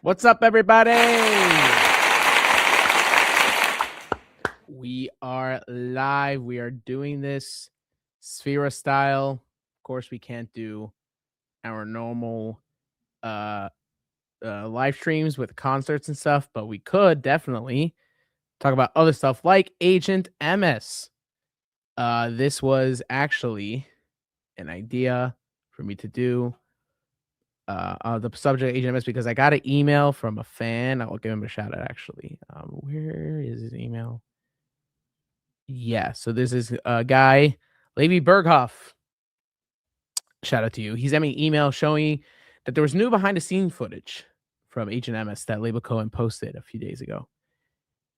What's up, everybody? We are live. We are doing this Sphera style. Of course, we can't do our normal live streams with concerts and stuff, but we could definitely talk about other stuff like Agent Emes. This was actually an idea for me to do the subject of Agent Emes because I got an email from a fan. I will give him a shout out actually. Where is his email? Yeah, so this is a guy, Levi Berghoff. Shout out to you. He sent me an email showing that there was new behind the scene footage from Agent Emes that Label Cohen posted a few days ago.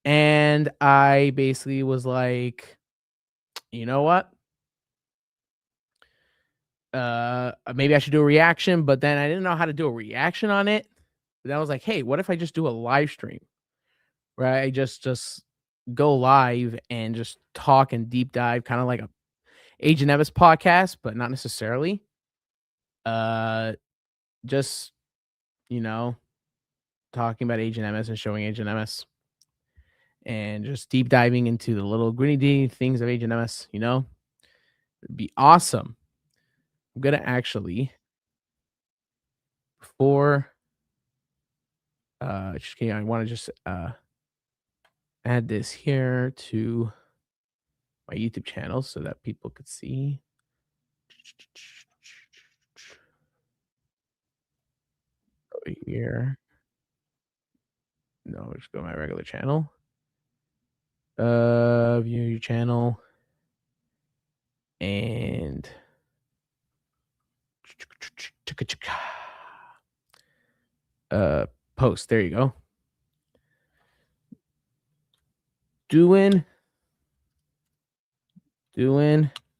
And I basically was like, you know what? Maybe I should do a reaction, but then I didn't know how to do a reaction on it. But I was like, hey, what if I just do a live stream? Right? I just go live and just talk and deep dive, kind of like a Agent Emes podcast, but not necessarily. Just talking about Agent Emes and showing Agent Emes, and just deep diving into the little gritty things of Agent Emes. It'd be awesome. I'm gonna actually before just kidding, I want to just add this here to my YouTube channel so that people could see. Over here. No, just go to my regular channel. View your channel and post. There you go. Doing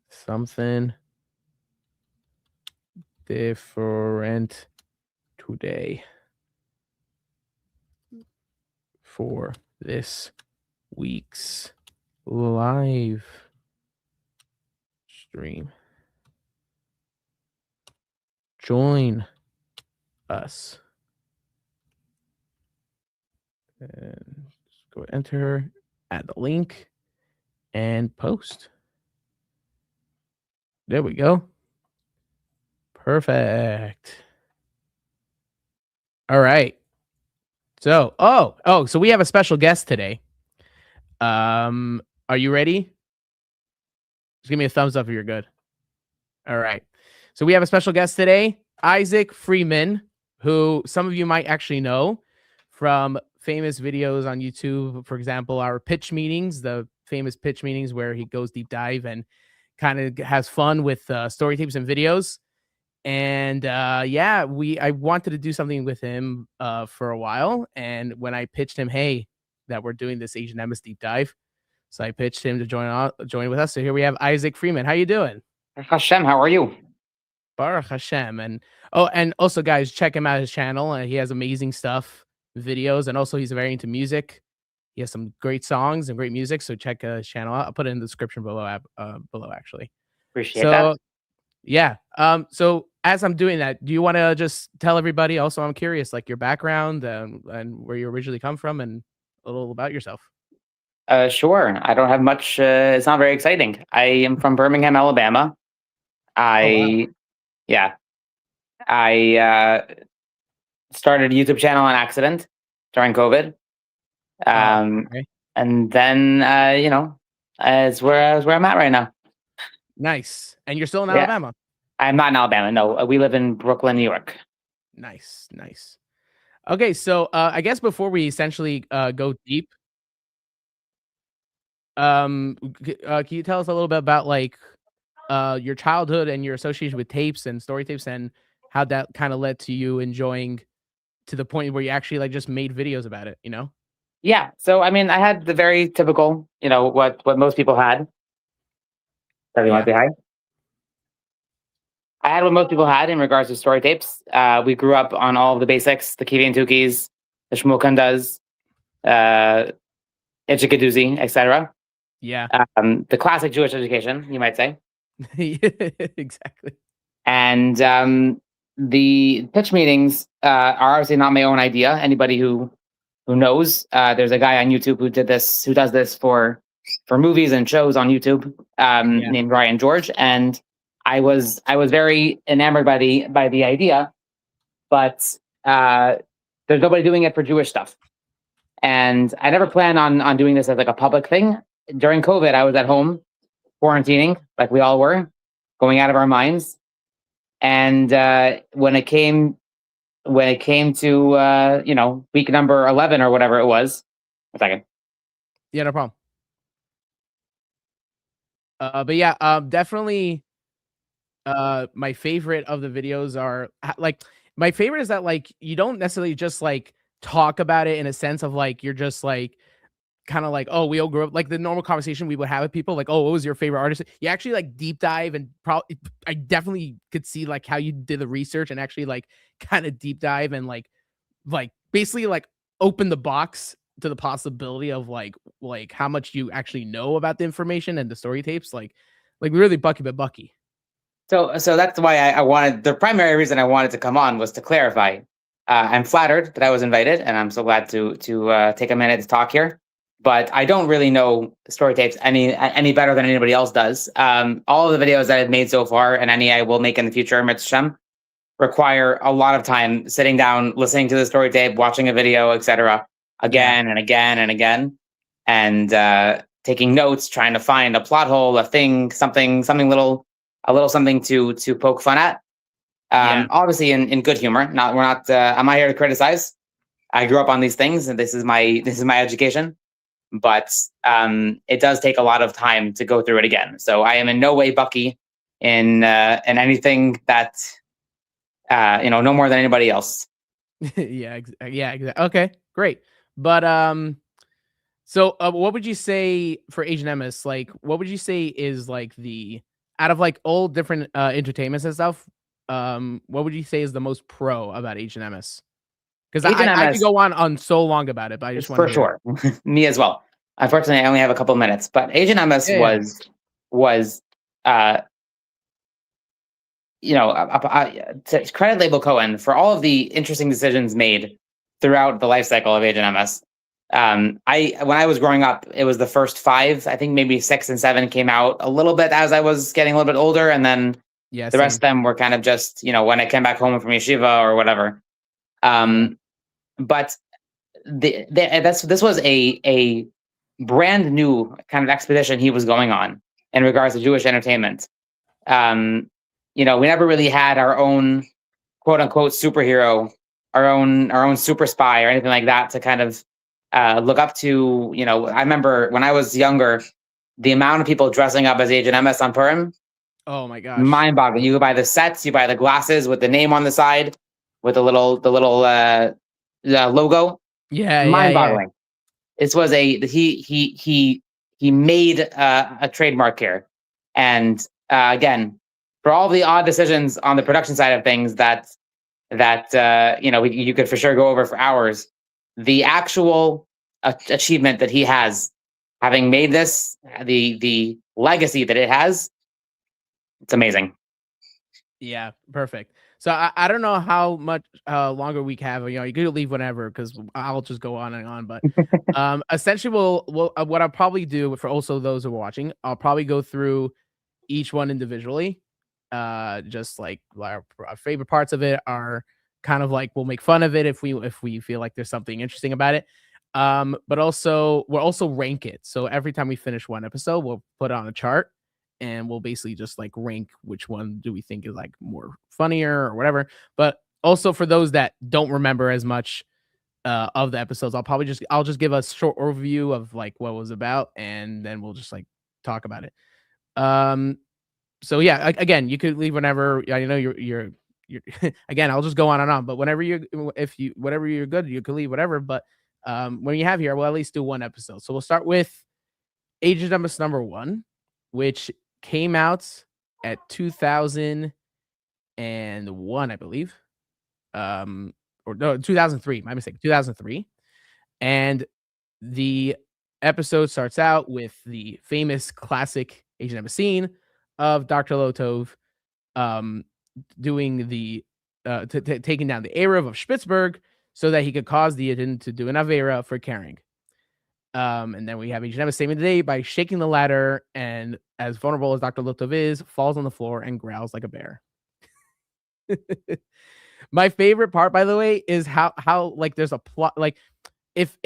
something different today for this week's live stream. Join us. And just go enter, add the link, and post. There we go. Perfect. All right. So, so we have a special guest today. Are you ready? Just give me a thumbs up if you're good. All right. So we have a special guest today, Aizik Friedman, who some of you might actually know from famous videos on YouTube. For example, our pitch meetings, the famous pitch meetings where he goes deep dive and kind of has fun with story tapes and videos. And I wanted to do something with him for a while. And when I pitched him, hey, that we're doing this Agent Emes deep dive, so I pitched him to join with us. So here we have Aizik Friedman. How you doing? Hashem, how are you? Baruch Hashem. And also guys, check him out, his channel. He has amazing stuff, videos, and also he's very into music. He has some great songs and great music. So check his channel out. I'll put it in the description below actually. Appreciate that. Yeah. So as I'm doing that, do you want to just tell everybody? Also, I'm curious, like your background and where you originally come from, and a little about yourself. Sure. I don't have much. It's not very exciting. I am from Birmingham, Alabama. I started a YouTube channel on accident during COVID. Okay. And then it's where I'm at right now. Nice. And you're still in Alabama? I'm not in Alabama. No, we live in Brooklyn, New York. Nice. Okay, so I guess before we essentially go deep, can you tell us a little bit about like your childhood and your association with tapes and story tapes, and how that kind of led to you enjoying to the point where you actually like just made videos about it, Yeah. So I mean, I had the very typical, what most people had. Sorry, you might be high. I had what most people had in regards to story tapes. We grew up on all of the basics, the Kivi and Tukis, the Shmuel Kundas, Itchikaduzi, etc. Yeah. The classic Jewish education, you might say. Exactly. And the pitch meetings are obviously not my own idea. Anybody who knows, there's a guy on YouTube who does this for movies and shows on YouTube, Yeah. named Ryan George, and I was very enamored by the idea, but uh, there's nobody doing it for Jewish stuff, and I never planned on doing this as like a public thing. During COVID, I was at home quarantining, like we all were, going out of our minds, and when it came to week number 11 or whatever it was. A second. Yeah, no problem. But yeah, definitely. My favorite of the videos are like my favorite is that like you don't necessarily just like talk about it in a sense of like you're just like kind of like, oh, we all grew up like the normal conversation we would have with people like, oh, what was your favorite artist? You actually like deep dive and probably I definitely could see like how you did the research and actually like kind of deep dive and like basically like open the box to the possibility of like how much you actually know about the information and the story tapes like really Bucky but Bucky. So that's why I wanted, the primary reason I wanted to come on was to clarify. I'm flattered that I was invited, and I'm so glad to take a minute to talk here. But I don't really know story tapes any better than anybody else does. All of the videos that I've made so far, and any I will make in the future, Mitzvah, require a lot of time sitting down, listening to the story tape, watching a video, etc., Yeah. again and again and again, and taking notes, trying to find a plot hole, a thing, something little, a little something to poke fun at. Yeah. Obviously, in good humor. Not we're not. I'm not here to criticize. I grew up on these things, and this is my education. But it does take a lot of time to go through it again. So I am in no way Bucky in anything that no more than anybody else. Yeah, exactly. Okay, great. But so what would you say for Asian Emes? Like, what would you say is like the out of like all different entertainments and stuff? What would you say is the most pro about Asian Emes? Because Agent I could MS go on so long about it, but I is just want to for hear. sure. Me as well. Unfortunately, I only have a couple minutes, but Agent MS Yeah, yeah. was uh, to credit Label Cohen for all of the interesting decisions made throughout the life cycle of Agent MS. I When I was growing up, it was the first five. I think maybe six and seven came out a little bit as I was getting a little bit older, and then Yeah, the rest same. of them were kind of just when I came back home from yeshiva or whatever. Um, but this was a brand new kind of expedition he was going on in regards to Jewish entertainment. We never really had our own quote unquote superhero, our own super spy or anything like that to kind of look up to. I remember when I was younger, the amount of people dressing up as Agent MS on Purim, Oh my gosh. mind boggling. You go buy the sets, you buy the glasses with the name on the side, with the logo. Yeah, yeah, Mind yeah. boggling. This was he made a trademark here, and again, for all the odd decisions on the production side of things that you could for sure go over for hours. The actual achievement that he has, having made this, the legacy that it has, it's amazing. Yeah, perfect. So I don't know how much longer we have. You could leave whenever because I'll just go on and on. But essentially, we'll what I'll probably do for also those who are watching, I'll probably go through each one individually. Just like our favorite parts of it are kind of like we'll make fun of it if we feel like there's something interesting about it. But also we'll also rank it. So every time we finish one episode, we'll put it on a chart and we'll basically just like rank which one do we think is like more funnier or whatever. But also for those that don't remember as much of the episodes, I'll just give a short overview of like what it was about, and then we'll just like talk about it. Um, so yeah, again, you could leave whenever. I know you're again. I'll just go on and on, but whenever whatever you're good, you can leave whatever. But when you have here, we'll at least do one episode. So we'll start with Agent number one, which came out at 2001, I believe. Or no, 2003. My mistake. 2003, and the episode starts out with the famous classic Agent scene of Dr. Lotov um doing the taking down the Arab of Spitzberg so that he could cause the Yidden to do an Avera for carrying. And then we have Agent Emes saving the day by shaking the ladder, and as vulnerable as Dr. Lotov is, falls on the floor and growls like a bear. My favorite part, by the way, is how like there's a plot. Like if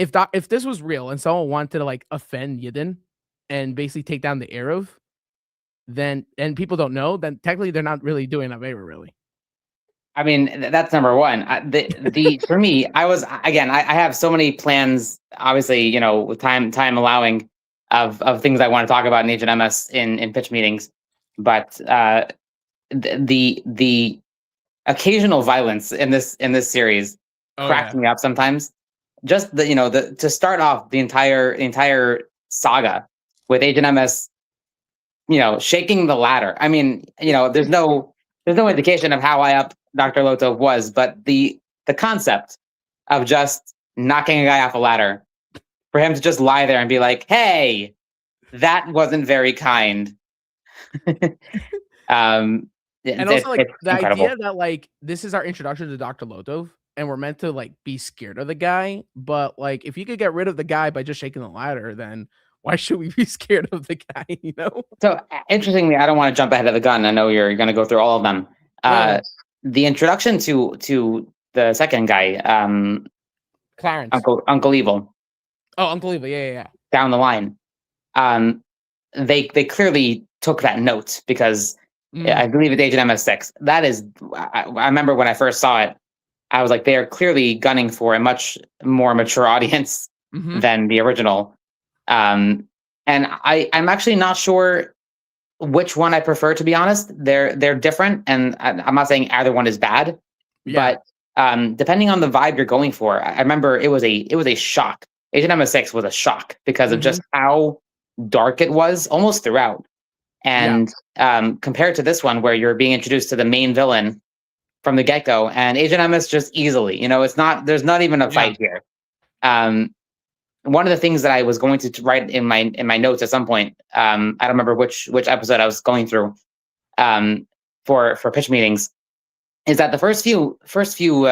this was real and someone wanted to like offend Yidden and basically take down the Arab, then and people don't know, then technically they're not really doing Avera really. I mean, that's number one. The for me, I was again. I have so many plans. Obviously, with time allowing, of things I want to talk about in Agent MS in pitch meetings, but the occasional violence in this series cracks me up sometimes. Just the to start off the entire saga with Agent MS, shaking the ladder. I mean, there's no indication of how high up Dr. Lotov was, but the concept of just knocking a guy off a ladder, for him to just lie there and be like, "Hey, that wasn't very kind." And also, like, the incredible. idea that like this is our introduction to Dr. Lotov, and we're meant to like be scared of the guy, but like if you could get rid of the guy by just shaking the ladder, then why should we be scared of the guy? So interestingly, I don't want to jump ahead of the gun. I know you're going to go through all of them. The introduction to the second guy, Clarence, Uncle Evil. Oh, Uncle Evil, yeah. Down the line, they clearly took that note because I believe it's Agent MS6. That is, I remember when I first saw it, I was like, they are clearly gunning for a much more mature audience than the original. And I'm actually not sure which one I prefer, to be honest. They're different, and I'm not saying either one is bad, but depending on the vibe you're going for, I remember it was a shock. Agent MS6 was a shock because of just how dark it was almost throughout. And compared to this one, where you're being introduced to the main villain from the get-go, and Agent MS just easily, there's not even a fight here. One of the things that I was going to write in my notes at some point, I don't remember which episode I was going through, for pitch meetings, is that the first few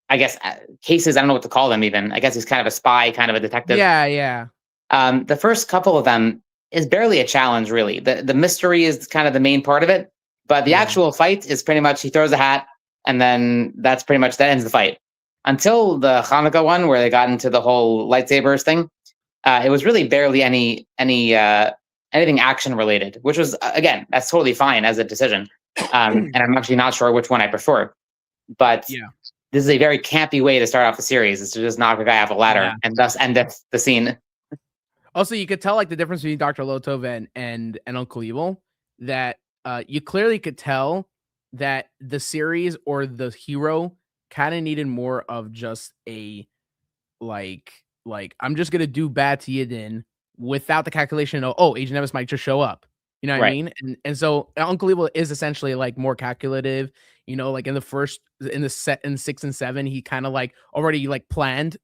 I guess cases, I don't know what to call them even. I guess he's kind of a spy, kind of a detective. Yeah. The first couple of them is barely a challenge, really. The mystery is kind of the main part of it, but the actual fight is pretty much he throws a hat, and then that ends the fight. Until the Hanukkah one, where they got into the whole lightsabers thing, it was really barely anything action related, which was, again, that's totally fine as a decision. And I'm actually not sure which one I prefer. But this is a very campy way to start off the series, is to just knock a guy off a ladder and thus end the scene. Also, you could tell like the difference between Dr. Lotov and Uncle Evil, that you clearly could tell that the series or the hero kind of needed more of just a like I'm just gonna do bad to Yidden without the calculation of, oh, Agent Emes might just show up. You know what I mean? And so Uncle Evil is essentially like more calculative. Like in the 6 and 7, he kind of like already like planned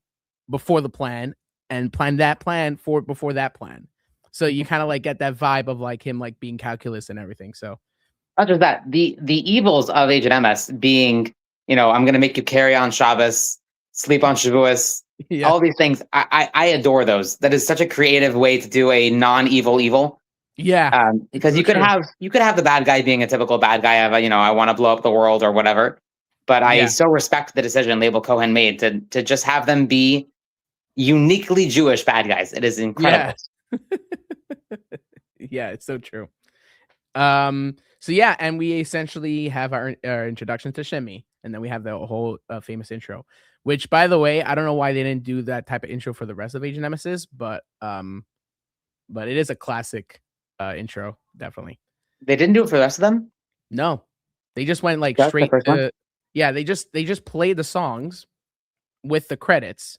before the plan and planned that plan before that plan. So you kind of like get that vibe of like him like being calculus and everything. So not just that, the evils of Agent MS being, I'm going to make you carry on Shabbos, sleep on Shavuos, all these things. I adore those. That is such a creative way to do a non-evil evil. Yeah. Because you could have the bad guy being a typical bad guy of, I want to blow up the world or whatever. But I so respect the decision Label Cohen made to just have them be uniquely Jewish bad guys. It is incredible. Yeah, it's so true. So yeah, and we essentially have our introduction to Shemi, and then we have the whole famous intro, which, by the way, I don't know why they didn't do that type of intro for the rest of Agent Nemesis, but it is a classic intro, definitely. They didn't do it for the rest of them? No. They just went like straight to they just played the songs with the credits,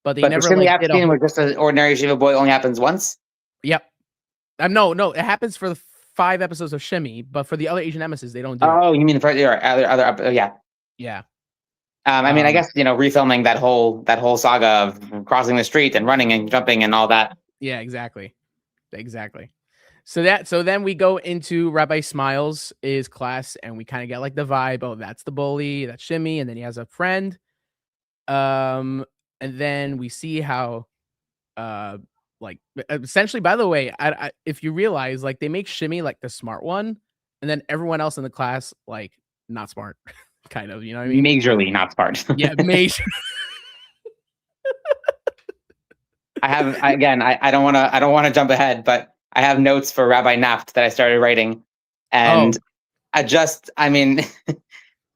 but they never like did a... where just an ordinary Shiva boy only happens once? Yep. No, it happens for the 5 episodes of Shemi, but for the other Agent Nemesis, they don't do it. Oh, you mean the other yeah. Yeah. I mean, I guess, refilming that whole saga of crossing the street and running and jumping and all that. Yeah, exactly. So then we go into Rabbi Smiles' class, and we kind of get like the vibe. Oh, that's the bully, that's Shimmy, and then he has a friend. Um, and then we see how, uh, like essentially. By the way, if you realize, like they make Shimmy like the smart one, and then everyone else in the class like not smart, kind of. You know what I mean? Majorly not smart. Yeah, major. I don't want to jump ahead, but I have notes for Rabbi Naft that I started writing, Oh, and I mean,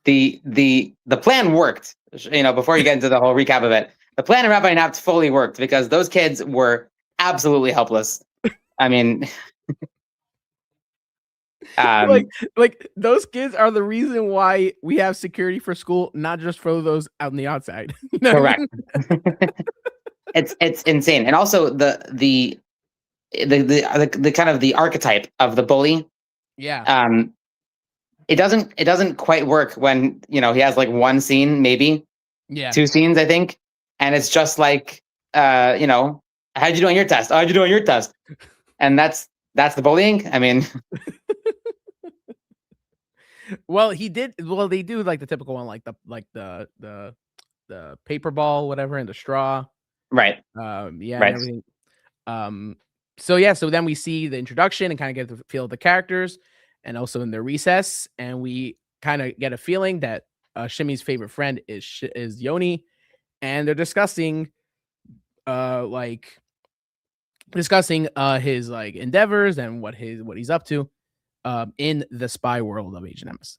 the plan worked. Before you get into the whole recap of it, the plan of Rabbi Naft fully worked because those kids were absolutely helpless. I mean, like um, like those kids are the reason why we have security for school, not just for those out on the outside. You know what I correct. mean? It's insane, and also the kind of the archetype of the bully. Yeah, Um, it doesn't quite work when he has like one scene, maybe yeah. two scenes, I think, and it's just like, how'd you do on your test? Oh, how'd you do on your test? And that's the bullying. I mean, Well, he did. Well, they do like the typical one, like the paper ball, whatever, and the straw. right, Yeah, and right. everything. Um, so yeah, so then we see the introduction and kind of get the feel of the characters, and also in the recess, and we kind of get a feeling that Shimmy's favorite friend is Yoni, and they're like discussing his like endeavors and what he's up to in the spy world of Agent Emes.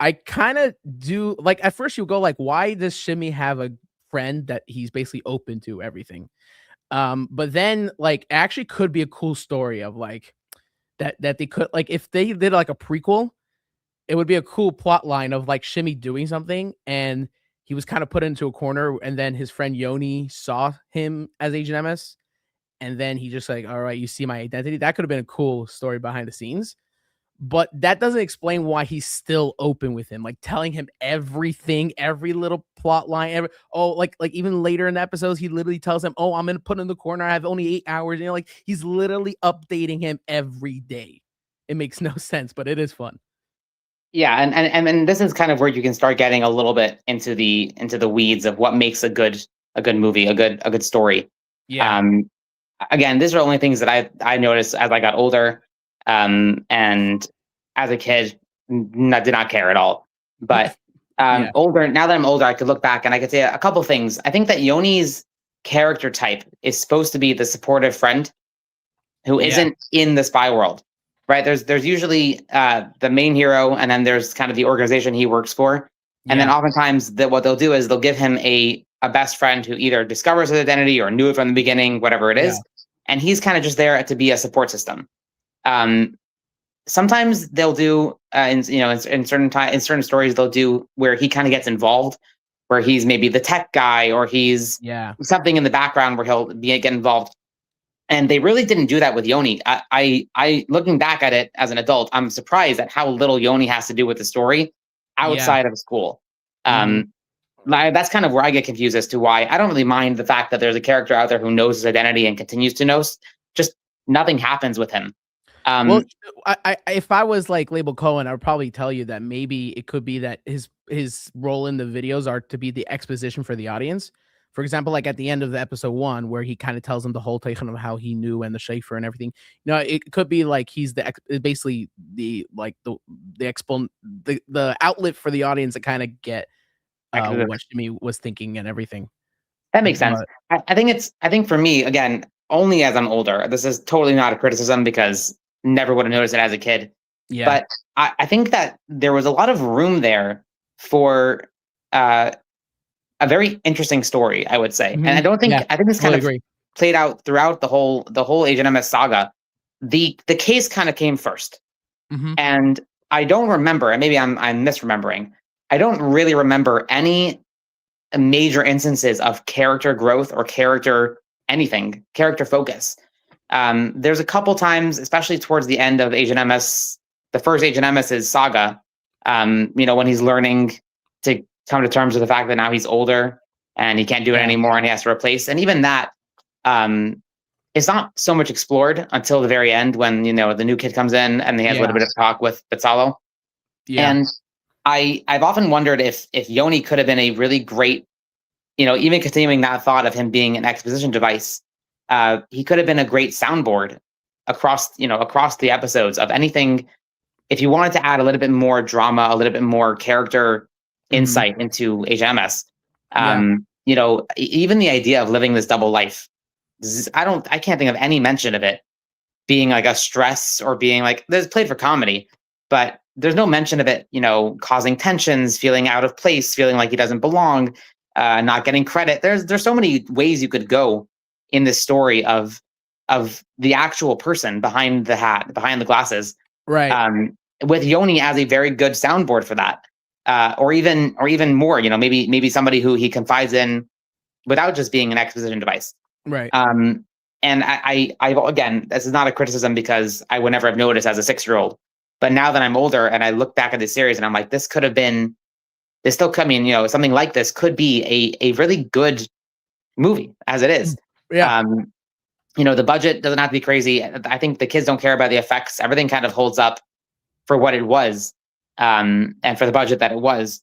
I kind of do like at first you go like, why does Shimmy have a friend that he's basically open to everything? But then like it actually could be a cool story of like that they could like if they did like a prequel, it would be a cool plot line of like Shimmy doing something and he was kind of put into a corner and then his friend Yoni saw him as Agent Emes and then he just like, all right, you see my identity. That could have been a cool story behind the scenes. But that doesn't explain why he's still open with him, like telling him everything, every little plot line. Like even later in the episodes, he literally tells him, "Oh, I'm gonna put in the corner. I have only 8 hours." Like he's literally updating him every day. It makes no sense, but it is fun. Yeah, and this is kind of where you can start getting a little bit into the weeds of what makes a good movie, a good story. Yeah, Um, Again, these are only things that I noticed as I got older, and as a kid, did not care at all. But yeah, older now that I'm older, I could look back and I could say a couple things. I think that Yoni's character type is supposed to be the supportive friend who yeah, isn't in the spy world, right? There's usually the main hero, and then there's kind of the organization he works for, and then yeah, oftentimes what they'll do is they'll give him a best friend who either discovers his identity or knew it from the beginning, whatever it yeah, is, and he's kind of just there to be a support system. Um, Sometimes they'll do in certain stories they'll do where he kind of gets involved, where he's maybe the tech guy or he's yeah, something in the background where get involved, and they really didn't do that with Yoni. I looking back at it as an adult, I'm surprised at how little Yoni has to do with the story yeah. outside of school. Hmm. Um, that's kind of where I get confused as to why I don't really mind the fact that there's a character out there who knows his identity and continues to know. Just nothing happens with him. Well, Um, if I was like label Cohen, I would probably tell you that maybe it could be that his role in the videos are to be the exposition for the audience. For example, like at the end of the episode one, where he kind of tells them the whole take on how he knew and the Schaefer and everything. It could be like he's basically the like the outlet for the audience to kind of get what Jimmy was thinking and everything. that makes sense. But I think for me, again, only as I'm older, this is totally not a criticism because never would have noticed it as a kid. yeah, But I think that there was a lot of room there for uh, a very interesting story, I would say. And yeah, I think this kind totally of agree. played out throughout the whole Agent MS saga. The case kind of came first. Hmm. And I don't remember, and maybe I'm misremembering. I don't really remember any major instances of character growth or character focus. There's a couple times, especially towards the end of Agent MS, the first Agent MS's saga. When he's learning to come to terms with the fact that now he's older and he can't do it Yeah, anymore and he has to replace. And even that, um, it's not so much explored until the very end when the new kid comes in and they have a little bit of talk with Betzalo. Yeah. And I've often wondered if Yoni could have been a really great, even continuing that thought of him being an exposition device, he could have been a great soundboard across the episodes of anything. If you wanted to add a little bit more drama, a little bit more character insight into HMS, even the idea of living this double life, I can't think of any mention of it being like a stress or being like, there's played for comedy, but there's no mention of it, causing tensions, feeling out of place, feeling like he doesn't belong, not getting credit. There's so many ways you could go in this story of the actual person behind the hat, behind the glasses. Right. With Yoni as a very good soundboard for that. Or even more, maybe somebody who he confides in without just being an exposition device. Right. And I again, this is not a criticism because I would never have noticed as a 6-year-old. But now that I'm older and I look back at this series and I'm like, this still could mean, something like this could be a really good movie as it is. Yeah. The budget doesn't have to be crazy. I think the kids don't care about the effects. Everything kind of holds up for what it was, and for the budget that it was.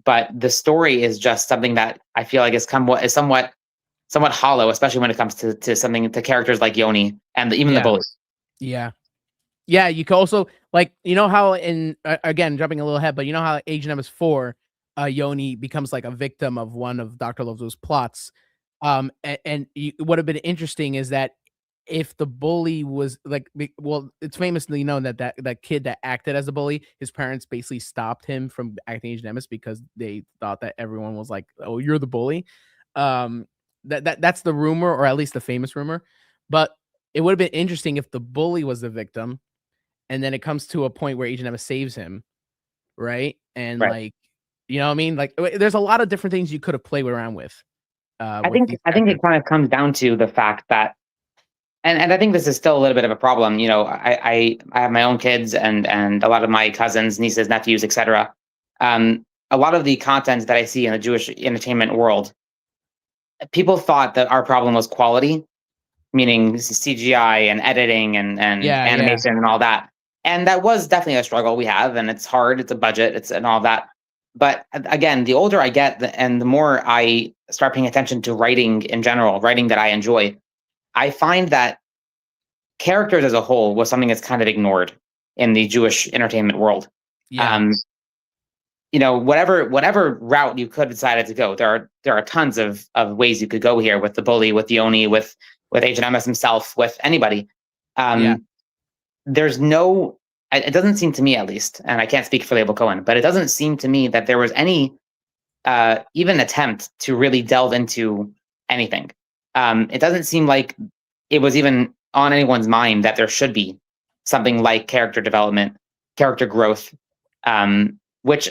But the story is just something that I feel like is somewhat hollow, especially when it comes to characters like Yoni and even the bullies. Yeah. Yeah, you can also how in again jumping a little ahead, but how Agent Emes 4, Yoni becomes like a victim of one of Dr. Love's plots. And what have been interesting is that if the bully was it's famously known that kid that acted as a bully, his parents basically stopped him from acting Agent Emes because they thought that everyone was like, "Oh, you're the bully." That's the rumor, or at least the famous rumor. But it would have been interesting if the bully was the victim, and then it comes to a point where Agent Emes saves him, right? And Right. you know what I mean? There's a lot of different things you could have played around with. I think it kind of comes down to the fact that, and I think this is still a little bit of a problem. I have my own kids and a lot of my cousins, nieces, nephews, etc. A lot of the content that I see in the Jewish entertainment world, people thought that our problem was quality, meaning CGI and editing and animation and all that. And that was definitely a struggle we have, and it's hard. It's a budget. It's and all that. But again, the older I get, and the more I start paying attention to writing in general, writing that I enjoy, I find that characters as a whole was something that's kind of ignored in the Jewish entertainment world. Yeah. Whatever route you could have decided to go, there are tons of ways you could go here with the bully, with Yoni, with Agent Emes himself, with anybody. There's no, it doesn't seem to me at least, and I can't speak for Label Cohen, but it doesn't seem to me that there was any even attempt to really delve into anything. It doesn't seem like it was even on anyone's mind that there should be something like character development, character growth, which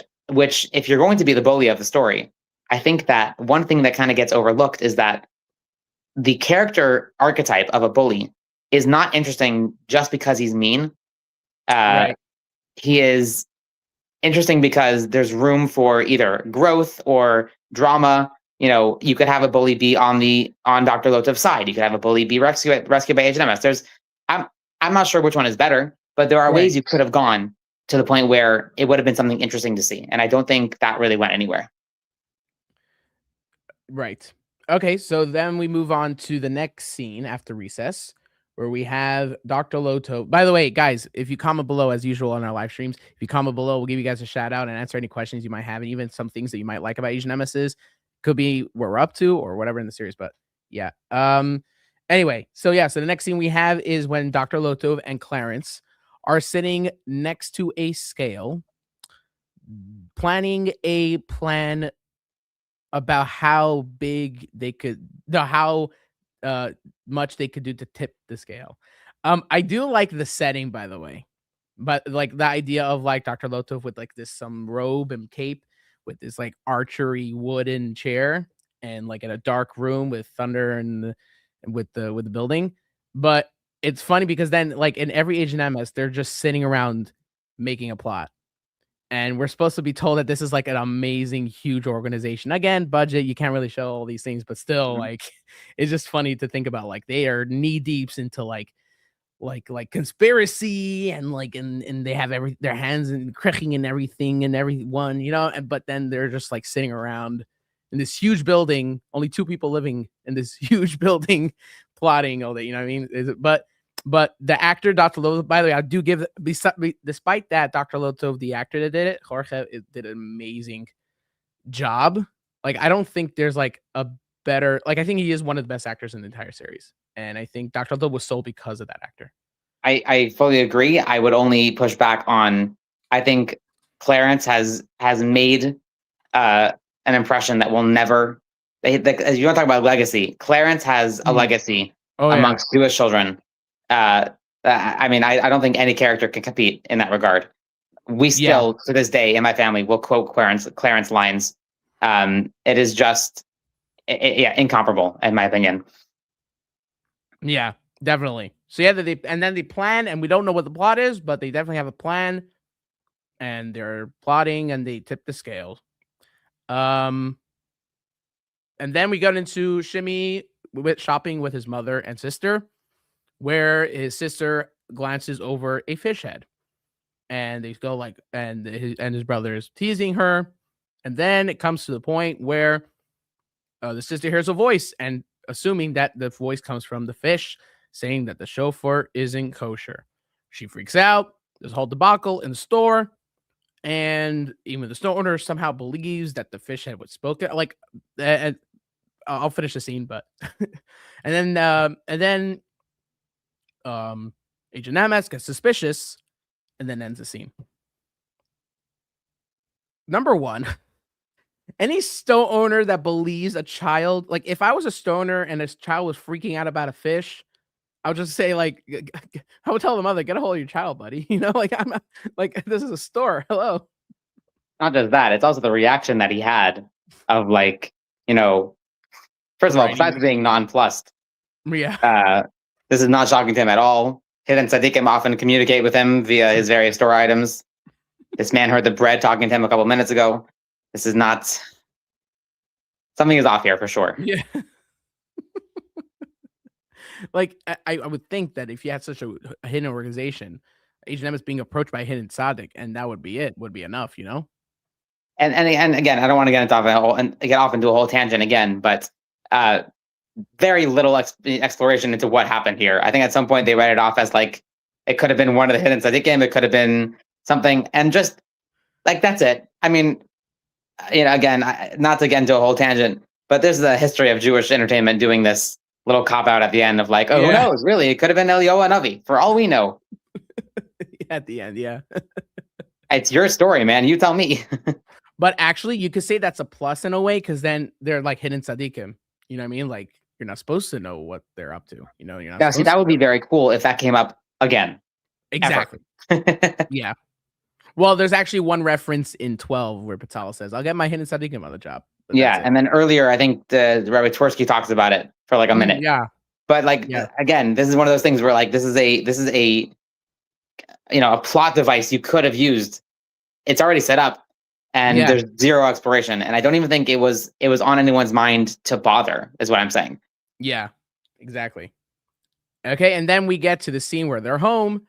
if you're going to be the bully of the story, I think that one thing that kind of gets overlooked is that the character archetype of a bully is not interesting just because he's mean. Right. He is interesting because there's room for either growth or drama. You could have a bully be on Dr. Lotov's side. You could have a bully be rescued by Agent Emes. I'm not sure which one is better, but there are ways you could have gone to the point where it would have been something interesting to see. And I don't think that really went anywhere. Right. Okay, so then we move on to the next scene after recess, where we have Dr. Loto. By the way, guys, if you comment below, as usual on our live streams, if you comment below, we'll give you guys a shout out and answer any questions you might have, and even some things that you might like about Agent Emes. Could be what we're up to or whatever in the series, but yeah. Anyway, so the next scene we have is when Dr. Lotov and Clarence are sitting next to a scale, planning a plan about how big they could, how much they could do to tip the scale. I do like the setting, by the way, but like the idea of like Dr. Lotov with like some robe and cape with this like archery wooden chair and like in a dark room with thunder and with the building. But it's funny because then like in every Agent Emes, they're just sitting around making a plot. and we're supposed to be told that this is like an amazing, huge organization. Again, budget, you can't really show all these things, but still, Mhm. like, it's just funny to think about. Like, they are knee deeps into like conspiracy, and and they have their hands and cracking and everything and everyone, and but then they're just like sitting around in this huge building, only two people living in this huge building, plotting all that, you know what I mean? But the actor, Dr. Loto, by the way, I do give, despite that, Dr. Loto, the actor that did it, Jorge, did an amazing job. Like, I don't think there's like a better, like, I think he is one of the best actors in the entire series. And I think Dr. Loto was sold because of that actor. I fully agree. I would only push back on. I think Clarence has made an impression that will never. As you want to talk about legacy, Clarence has a Mhm. legacy Oh yeah. amongst Jewish children. I mean, I don't think any character can compete in that regard. We Yeah. still, to this day, in my family, will quote Clarence lines. It is just, yeah, incomparable in my opinion. Yeah, definitely. So yeah, and then they plan, and we don't know what the plot is, but they definitely have a plan, and they're plotting, and they tip the scales. Um, and then we got into Shimmy with shopping with his mother and sister, where his sister glances over a fish head, and they go like, and his brother is teasing her, and then it comes to the point where the sister hears a voice, and assuming that the voice comes from the fish, saying that the chauffeur isn't kosher. She freaks out. There's a whole debacle in the store, and even the store owner somehow believes that the fish head was spoken. Like, and I'll finish the scene, but and then Agent Emes gets suspicious, and then ends the scene. Number one, any store owner that believes a child, like if I was a stoner and a child was freaking out about a fish, I would just say like, I would tell the mother, get a hold of your child, buddy. Like, I'm not, like, this is a store. Hello. Not just that, it's also the reaction that he had of like, you know, first of all, Right. besides being nonplussed, Yeah. uh, this is not shocking to him at all. Hidden Sadiqim often communicate with him via his various store items. This man heard the bread talking to him a couple minutes ago. This is not, something is off here for sure. Yeah. Like, I would think that if you had such a hidden organization, Agent M is being approached by a hidden Sadiq, and that would be it, would be enough, you know? And again, I don't want to get into a whole and get off into a whole tangent again, but uh, very little exploration into what happened here. I think at some point they write it off as like it could have been one of the hidden Sadiqim, it could have been something, and just like that's it. I mean, again, not to get into a whole tangent, but there's a history of Jewish entertainment doing this little cop out at the end of like, oh, who Yeah. knows? Really, it could have been Elioa Navi for all we know. At the end, yeah. It's your story, man. You tell me. But actually, you could say that's a plus in a way, because then they're like hidden Sadiqim. You know what I mean? Like, you're not supposed to know what they're up to. You're not Now, see, supposed that would to. be very cool if that came up again. Exactly. Ever. Yeah. Well, there's actually one reference in 12 where Patala says, I'll get my hidden Sadiqim on the job. But Yeah, that's it. and then earlier, I think the Rabbi Twersky talks about it for like a minute. Yeah. But like Yeah. again, this is one of those things where like this is a a plot device you could have used. It's already set up, and Yeah. there's zero exploration. And I don't even think it was on anyone's mind to bother. Is what I'm saying. Yeah. Exactly. Okay. And then we get to the scene where they're home,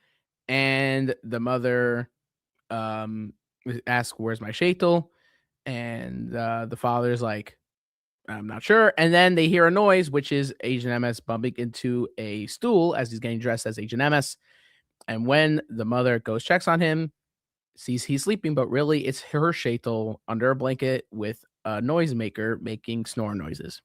and the mother asks, where's my shaitel? And the father's like, I'm not sure. And then they hear a noise, which is Agent MS bumping into a stool as he's getting dressed as Agent MS. And when the mother goes, checks on him, sees he's sleeping, but really it's her shaitel under a blanket with a noisemaker making snore noises.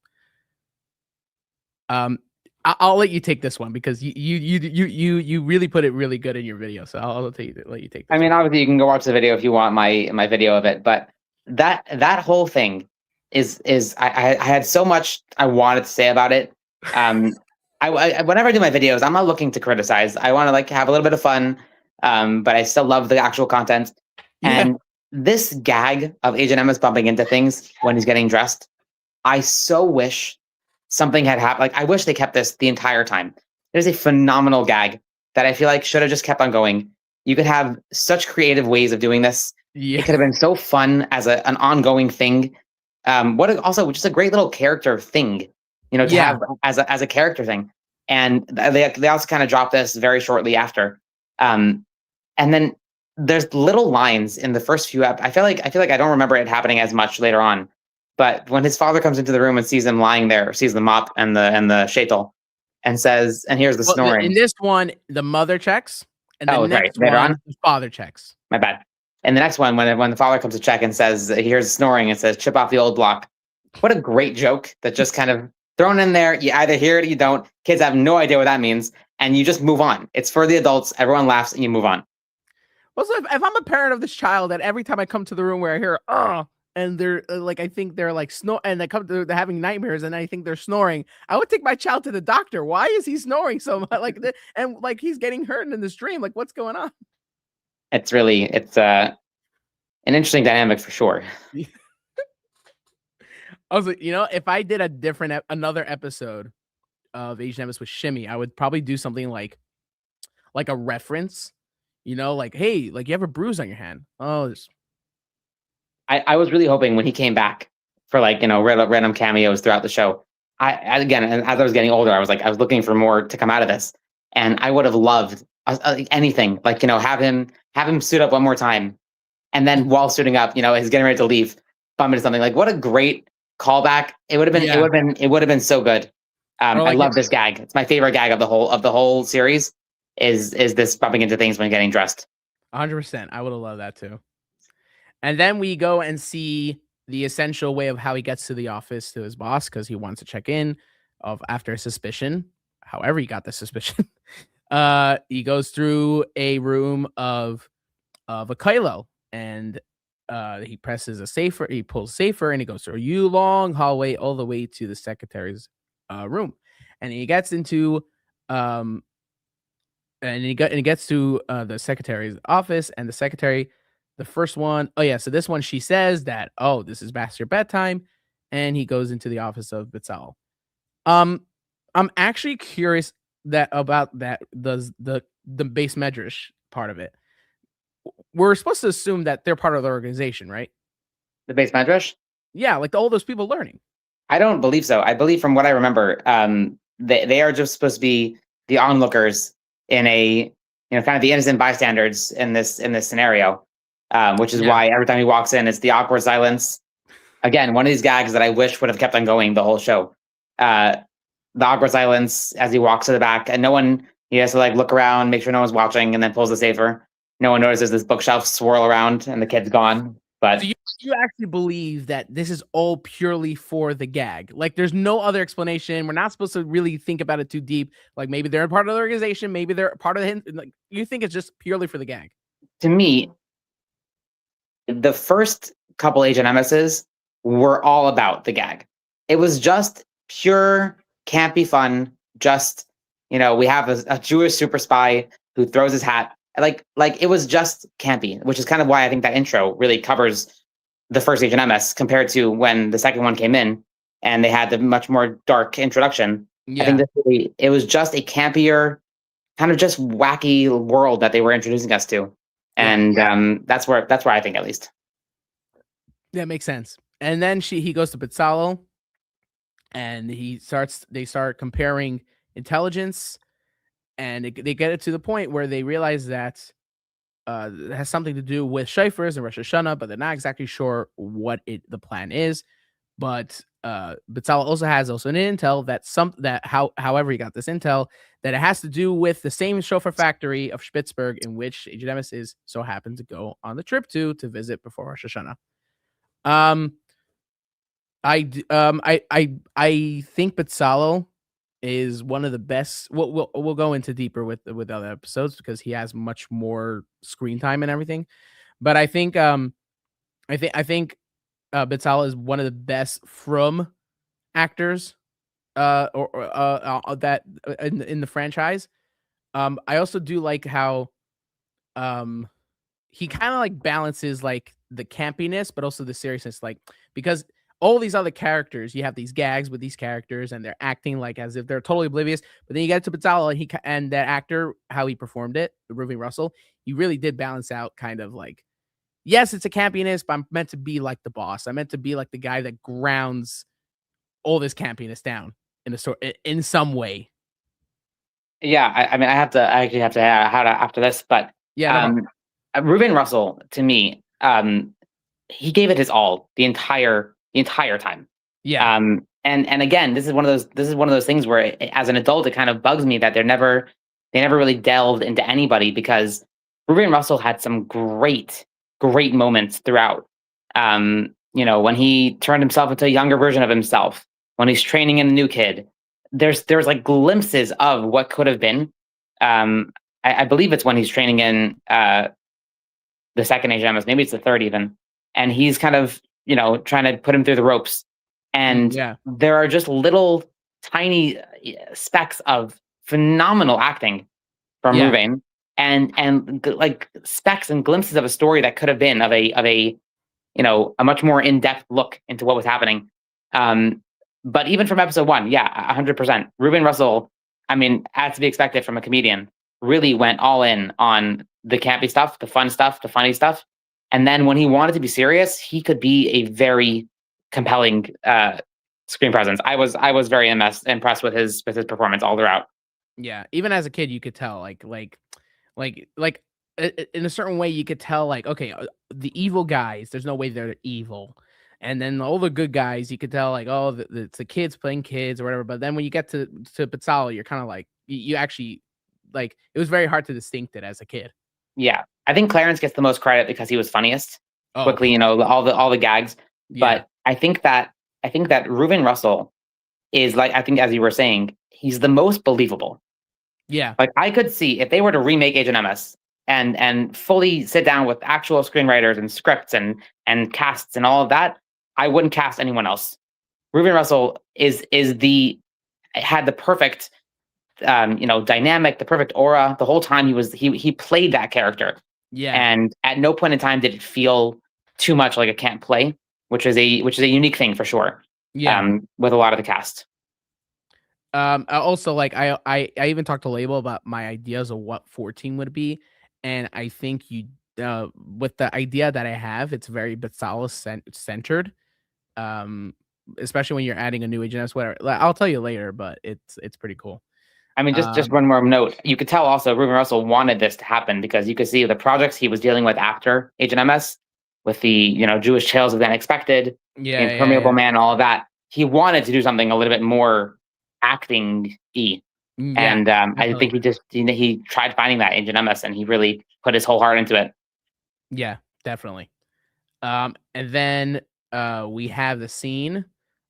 I'll let you take this one, because you really put it really good in your video. So I'll let you take this. I mean, obviously, you can go watch the video if you want my video of it, but that whole thing is I had so much I wanted to say about it. Whenever I do my videos, I'm not looking to criticize. I want to like have a little bit of fun, but I still love the actual content. Yeah. And this gag of Agent Emma's bumping into things when he's getting dressed, I so wish something had happened. Like I wish they kept this the entire time. It is a phenomenal gag that I feel like should have just kept on going. You could have such creative ways of doing this. Yeah. It could have been so fun as an ongoing thing. Also just a great little character thing, to Yeah. have as a character thing. And they also kind of dropped this very shortly after. Um, and then there's little lines in the first few I feel like I don't remember it happening as much later on. But when his father comes into the room and sees him lying there, sees the mop and the shaitel, and says, and hears the Well, in snoring. this one, the mother checks, and the Oh, sorry, next later one, on. the father checks. My bad. And the next one, when the father comes to check and says he hears snoring and says, "Chip off the old block." What a great joke that just kind of thrown in there. You either hear it or you don't. Kids have no idea what that means, and you just move on. It's for the adults. Everyone laughs, and you move on. Also, if I'm a parent of this child, and every time I come to the room where I hear and they're like, I think they're like and they're having nightmares, and I think they're snoring, I would take my child to the doctor. Why is he snoring so much? And like he's getting hurt in this dream. Like, what's going on? It's an interesting dynamic for sure. Also, if I did another episode of Asian Emes with Shimmy, I would probably do something like a reference, like, hey, like you have a bruise on your hand. Oh, I was really hoping when he came back for random cameos throughout the show. Again, as I was getting older, I was looking for more to come out of this, and I would have loved anything have him suit up one more time, and then while suiting up, he's getting ready to leave, bump into something. Like, what a great callback! It would have been. It yeah, would have been. It would have been so good. or I like love this gag. It's my favorite gag of the whole series. Is this bumping into things when getting dressed? 100%. I would have loved that too. And then we go and see the essential way of how he gets to the office to his boss because he wants to check in after a suspicion. However, he got the suspicion. He goes through a room of a Kylo, and he presses a safer. He pulls safer, and he goes through a long hallway all the way to the secretary's room, and he gets into and he gets to the secretary's office, and the secretary, the first one, oh yeah, so this one she says that, oh, this is past your bedtime, and he goes into the office of Bitzal. Um, I'm actually curious about that the base medrash part of it. We're supposed to assume that they're part of the organization, right? The base medrash? Yeah, like all those people learning. I don't believe so. I believe, from what I remember, they are just supposed to be the onlookers in kind of the innocent bystanders in this scenario, which is Yeah, why every time he walks in, it's the awkward silence. Again, one of these gags that I wish would have kept on going the whole show. Uh, the awkward silence as he walks to the back, and no one. He has to look around, make sure no one's watching, and then pulls the safer. No one notices this bookshelf swirl around, and the kid's gone. so But you actually believe that this is all purely for the gag? Like, there's no other explanation. We're not supposed to really think about it too deep. Like, maybe they're part of the organization, maybe they're part of the like. You think it's just purely for the gag? to me, the first couple Agent MSs were all about the gag. It was just pure campy fun. Just we have a Jewish super spy who throws his hat. Like it was just campy, which is kind of why I think that intro really covers the first Agent MS compared to when the second one came in and they had the much more dark introduction. I think Yeah, it was just a campier, kind of just wacky world that they were introducing us to, yeah, and that's where I think, at least. that makes sense. And then he goes to Pizzalo, and they start comparing intelligence, and they get it to the point where they realize that it has something to do with Shifers and Rosh Hashanah, but they're not exactly sure what the plan is. But Batal also has an intel however he got this intel, that it has to do with the same chauffeur factory of Spitzberg in which Agent Emes is so happened to go on the trip to visit before Rosh Hashanah. I think Pizzalo is one of the best. We'll go into deeper with other episodes because he has much more screen time and everything. But I think Pizzalo is one of the best from actors that in the franchise. I also do like how he kind of like balances like the campiness, but also the seriousness. Like, because all these other characters, you have these gags with these characters, and they're acting like as if they're totally oblivious. But then you get to Pizzala, and that actor, how he performed it, Ruby Russell, he really did balance out kind of like, yes, it's a campiness, but I'm meant to be like the boss. I'm meant to be like the guy that grounds all this campiness down in a sort in some way. Yeah, I mean, I actually have to how to after this, but Yeah, no problem. um, Ruben Russell to me, he gave it his all the entire time. Yeah, And again, this is one of those things where as an adult, it kind of bugs me that they never really delved into anybody because Ruben Russell had some great moments throughout. When he turned himself into a younger version of himself, when he's training in the new kid, there's like glimpses of what could have been. Um, I believe it's when he's training in the second HMS, maybe it's the third even, and he's kind of trying to put him through the ropes, and yeah, there are just little tiny specks of phenomenal acting from yeah, Ruvain, and like specks and glimpses of a story that could have been of a a much more in depth look into what was happening. Um, but even from episode one, yeah, 100%. Ruben Russell, I mean, as to be expected from a comedian, really went all in on the campy stuff, the fun stuff, the funny stuff. And then when he wanted to be serious, he could be a very compelling screen presence. I was very impressed with his performance all throughout. yeah. Even as a kid, you could tell, like in a certain way, you could tell, like, okay, the evil guys, there's no way they're evil, and then all the good guys, you could tell, like, oh, it's the kids playing kids or whatever. But then when you get to Pizzala, you're kind of like, you actually, like, it was very hard to distinct it as a kid. Yeah, I think Clarence gets the most credit because he was funniest. Oh, Quickly, all the gags. yeah, But I think that Ruben Russell is like I think as you were saying, he's the most believable. yeah, Like I could see if they were to remake Agent MS and fully sit down with actual screenwriters and scripts and casts and all of that, I wouldn't cast anyone else. Ruben Russell is the had the perfect dynamic, the perfect aura. The whole time he played that character. yeah, And at no point in time did it feel too much like a can't play, which is a unique thing for sure. yeah. With a lot of the cast. I also, like, I even talked to Label about my ideas of what 14 would be, and I think with the idea that I have, it's very Batsalis centered. Um, Especially when you're adding a new agent, whatever. Like, I'll tell you later, but it's pretty cool. I mean, just Um, one more note. You could tell also Ruben Russell wanted this to happen because you could see the projects he was dealing with after Agent MS, with the Jewish Tales of the Unexpected, the yeah, yeah, Impermeable yeah. Man, all of that. He wanted to do something a little bit more acting-y, Yeah, and I think definitely. he tried finding that Agent MS, and he really put his whole heart into it. Yeah, definitely. And then we have the scene of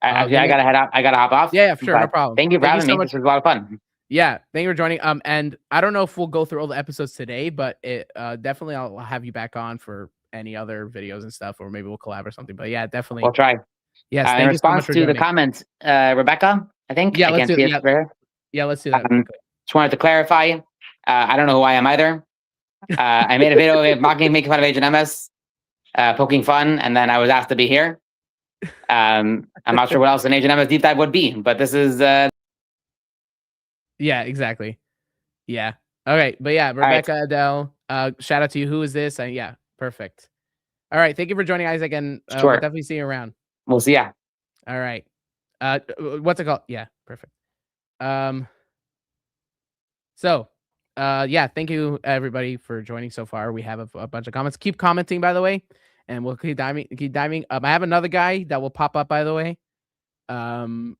Actually, I him. gotta head out. I gotta hop off. Yeah, yeah, sure, no But problem. thank you for Thank you having so me. much. This was a lot of fun. Yeah, thank you for joining. And I don't know if we'll go through all the episodes today, but definitely I'll have you back on for any other videos and stuff, or maybe we'll collab or something. But yeah, We'll definitely. try. Yes, In thank you so much response for to the joining. comment, Rebecca, I think Yeah, I let's can't do see it. it Yeah, for her. yeah, let's do that Um, quickly. just wanted to clarify. I don't know who I am either. I made a video mocking, making fun of Agent MS, poking fun, and then I was asked to be here. I'm not sure what else an Agent MS deep dive would be, but this is Yeah, exactly. Yeah. Okay, but yeah, all right. Rebecca Adele. Shout out to you. Who is this? And yeah, perfect. All right, thank you for joining, Isaac, and we'll Sure, definitely see you around. we'll see ya. All right. What's it called? Yeah, perfect. Um, so, yeah, thank you everybody for joining so far. We have a bunch of comments. Keep commenting, by the way, and we'll keep diving. Keep diving. I have another guy that will pop up, by the way, um,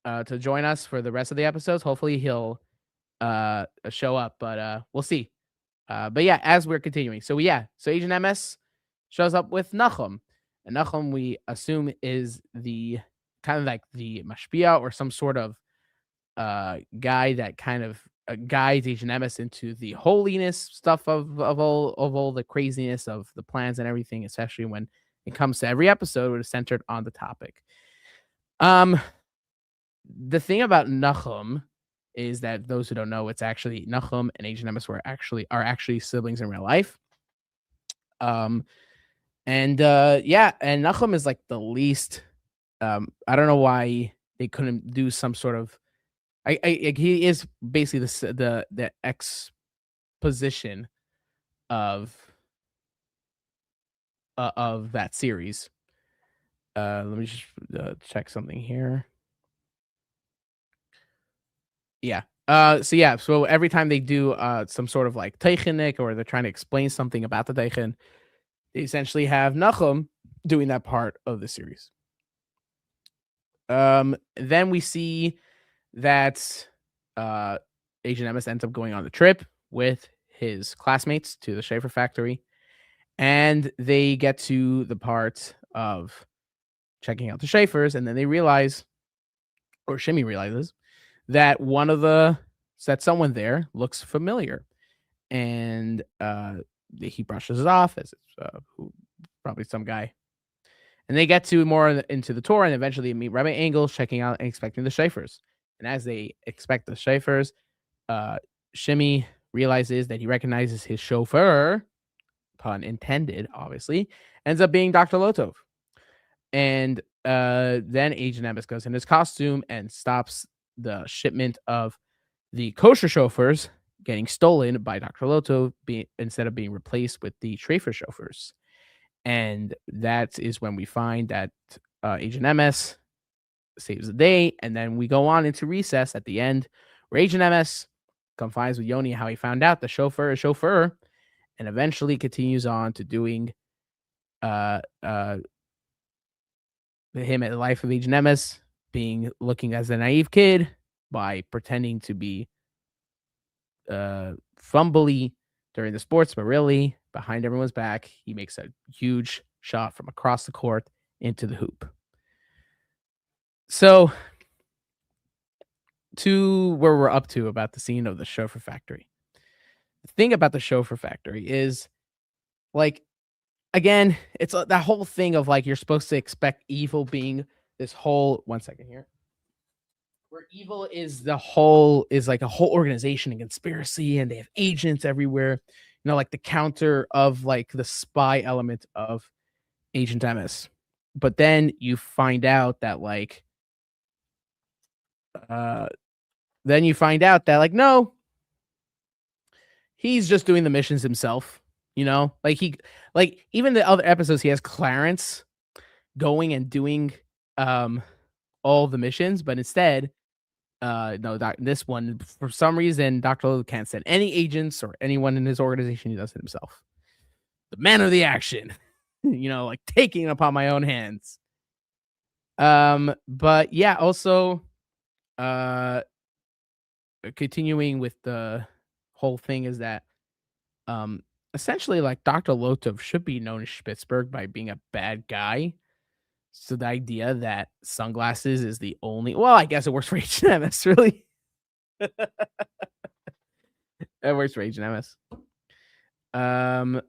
to join us for the rest of the episodes. Hopefully, he'll show up, but we'll see. But yeah, as we're continuing, so yeah, so Agent MS shows up with Nachum, and Nachum we assume is the kind of like the mashpia or some sort of guy that kind of guides Agent MS into the holiness stuff of all the craziness of the plans and everything, especially when it comes to every episode, which is centered on the topic. Um, the thing about Nachum is that those who don't know, it's actually Nachum and Agent MS are actually siblings in real life. Um, and yeah, and Nachum is like the least. I don't know why they couldn't do some sort of. Like, he is basically the exposition of of that series. Let me just check something here. Yeah. So every time they do some sort of like Teichenik, or they're trying to explain something about the Teichen, they essentially have Nachum doing that part of the series. Then we see that Agent Emes ends up going on the trip with his classmates to the Schaefer factory, and they get to the part of checking out the Schaefers, and then they realize, or Shimmy realizes, that someone there looks familiar, and he brushes it off as probably some guy. And they get to more into the tour, and eventually they meet Rabbi Engels checking out and expecting the Schaefers. And as they expect the Schaefers, Shimmy realizes that he recognizes his chauffeur, pun intended, obviously, ends up being Dr. Lotov. And then Agent Emes goes in his costume and stops the shipment of the kosher chauffeurs getting stolen by Dr. Lotov, instead of being replaced with the Trafer chauffeurs. And that is when we find that Agent Emes saves the day, and then we go on into recess at the end, where Agent Emes confides with Yoni how he found out the chauffeur is chauffeur, and eventually continues on to doing him at the life of Agent Emes, looking as a naive kid by pretending to be fumbly during the sports, but really behind everyone's back, he makes a huge shot from across the court into the hoop. So, to where we're up to about the scene of the chauffeur factory. The thing about the chauffeur factory is, like, again, it's that whole thing of like you're supposed to expect evil being this whole 1 second here. Where evil is like a whole organization and conspiracy, and they have agents everywhere, like the counter of like the spy element of Agent Emes. But then you find out that no, he's just doing the missions himself. Like even the other episodes, he has Clarence going and doing all the missions, but instead, no, this one, for some reason, Dr. Lotov can't send any agents or anyone in his organization. He does it himself. The man of the action, like taking it upon my own hands. But yeah, also, continuing with the whole thing is that, essentially, like Dr. Lotov should be known as Spitzberg by being a bad guy. So the idea that sunglasses is the only, well, I guess it works for H&MS, really. It works for H&MS. Yeah,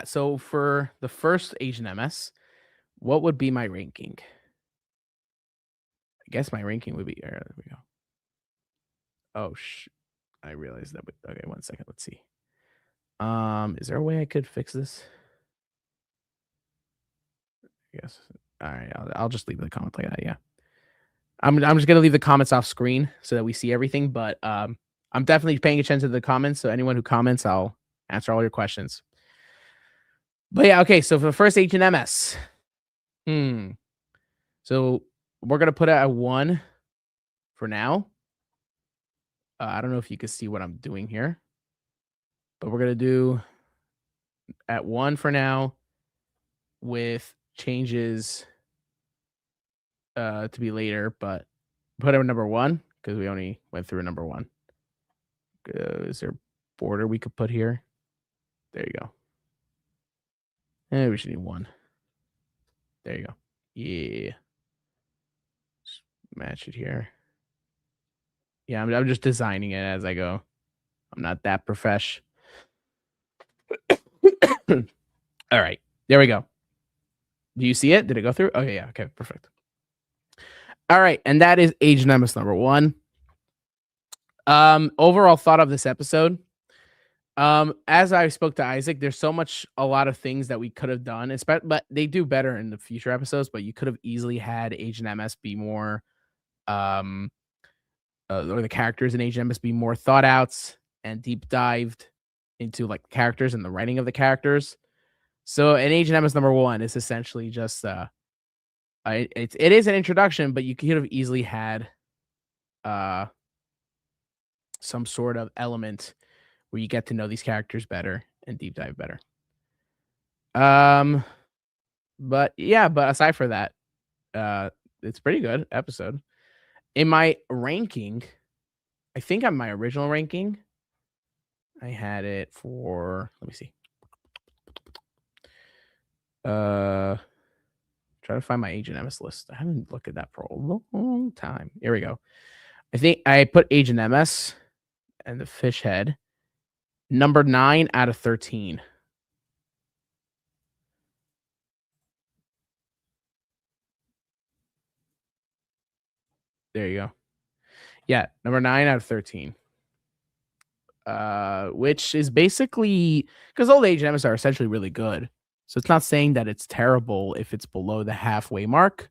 so for the first H&MS, what would be my ranking? I guess my ranking would be, there we go. Oh, I realized that. Okay, 1 second. Let's see. Is there a way I could fix this? I guess. All right, I'll just leave the comment like that. Yeah. I'm just gonna leave the comments off screen so that we see everything. But I'm definitely paying attention to the comments. So anyone who comments, I'll answer all your questions. But yeah, okay. So for the first H&MS, so we're gonna put it at 1 for now. I don't know if you can see what I'm doing here, but we're gonna do at 1 for now, with changes to be later, but put it at number 1 because we only went through a number 1. Is there a border we could put here? There you go. We should need 1. There you go. Yeah. Just match it here. Yeah, I'm just designing it as I go. I'm not that profesh. All right. There we go. Do you see it? Did it go through? Okay, yeah. Okay, perfect. All right, and that is Agent Emes number 1. Overall thought of this episode. As I spoke to Aizik, there's a lot of things that we could have done, but they do better in the future episodes. But you could have easily had Agent Emes be more, or the characters in Agent Emes be more thought out and deep dived. into like characters and the writing of the characters. So an Agent Emes #1 is essentially just it is an introduction, but you could have easily had some sort of element where you get to know these characters better and deep dive better. But yeah, but aside from that, it's pretty good episode. In my ranking, I think on my original ranking, I had it for, let me see. Try to find my Agent Emes list. I haven't looked at that for a long time. Here we go. I think I put Agent Emes and the fish head number 9 out of 13. There you go. Yeah, number 9 out of 13. Which is basically because all the Agent Emes are essentially really good. So it's not saying that it's terrible if it's below the halfway mark,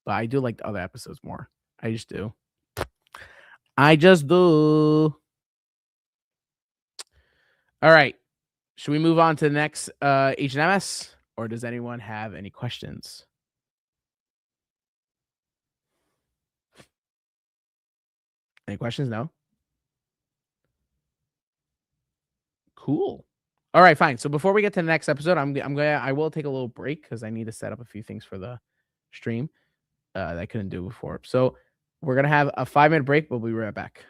but I do like the other episodes more. I just do. I just do. All right. Should we move on to the next Agent Emes, or does anyone have any questions? Any questions? No. Cool. All right, fine. So before we get to the next episode, I will take a little break because I need to set up a few things for the stream that I couldn't do before. So we're gonna have a 5-minute break. We'll be right back.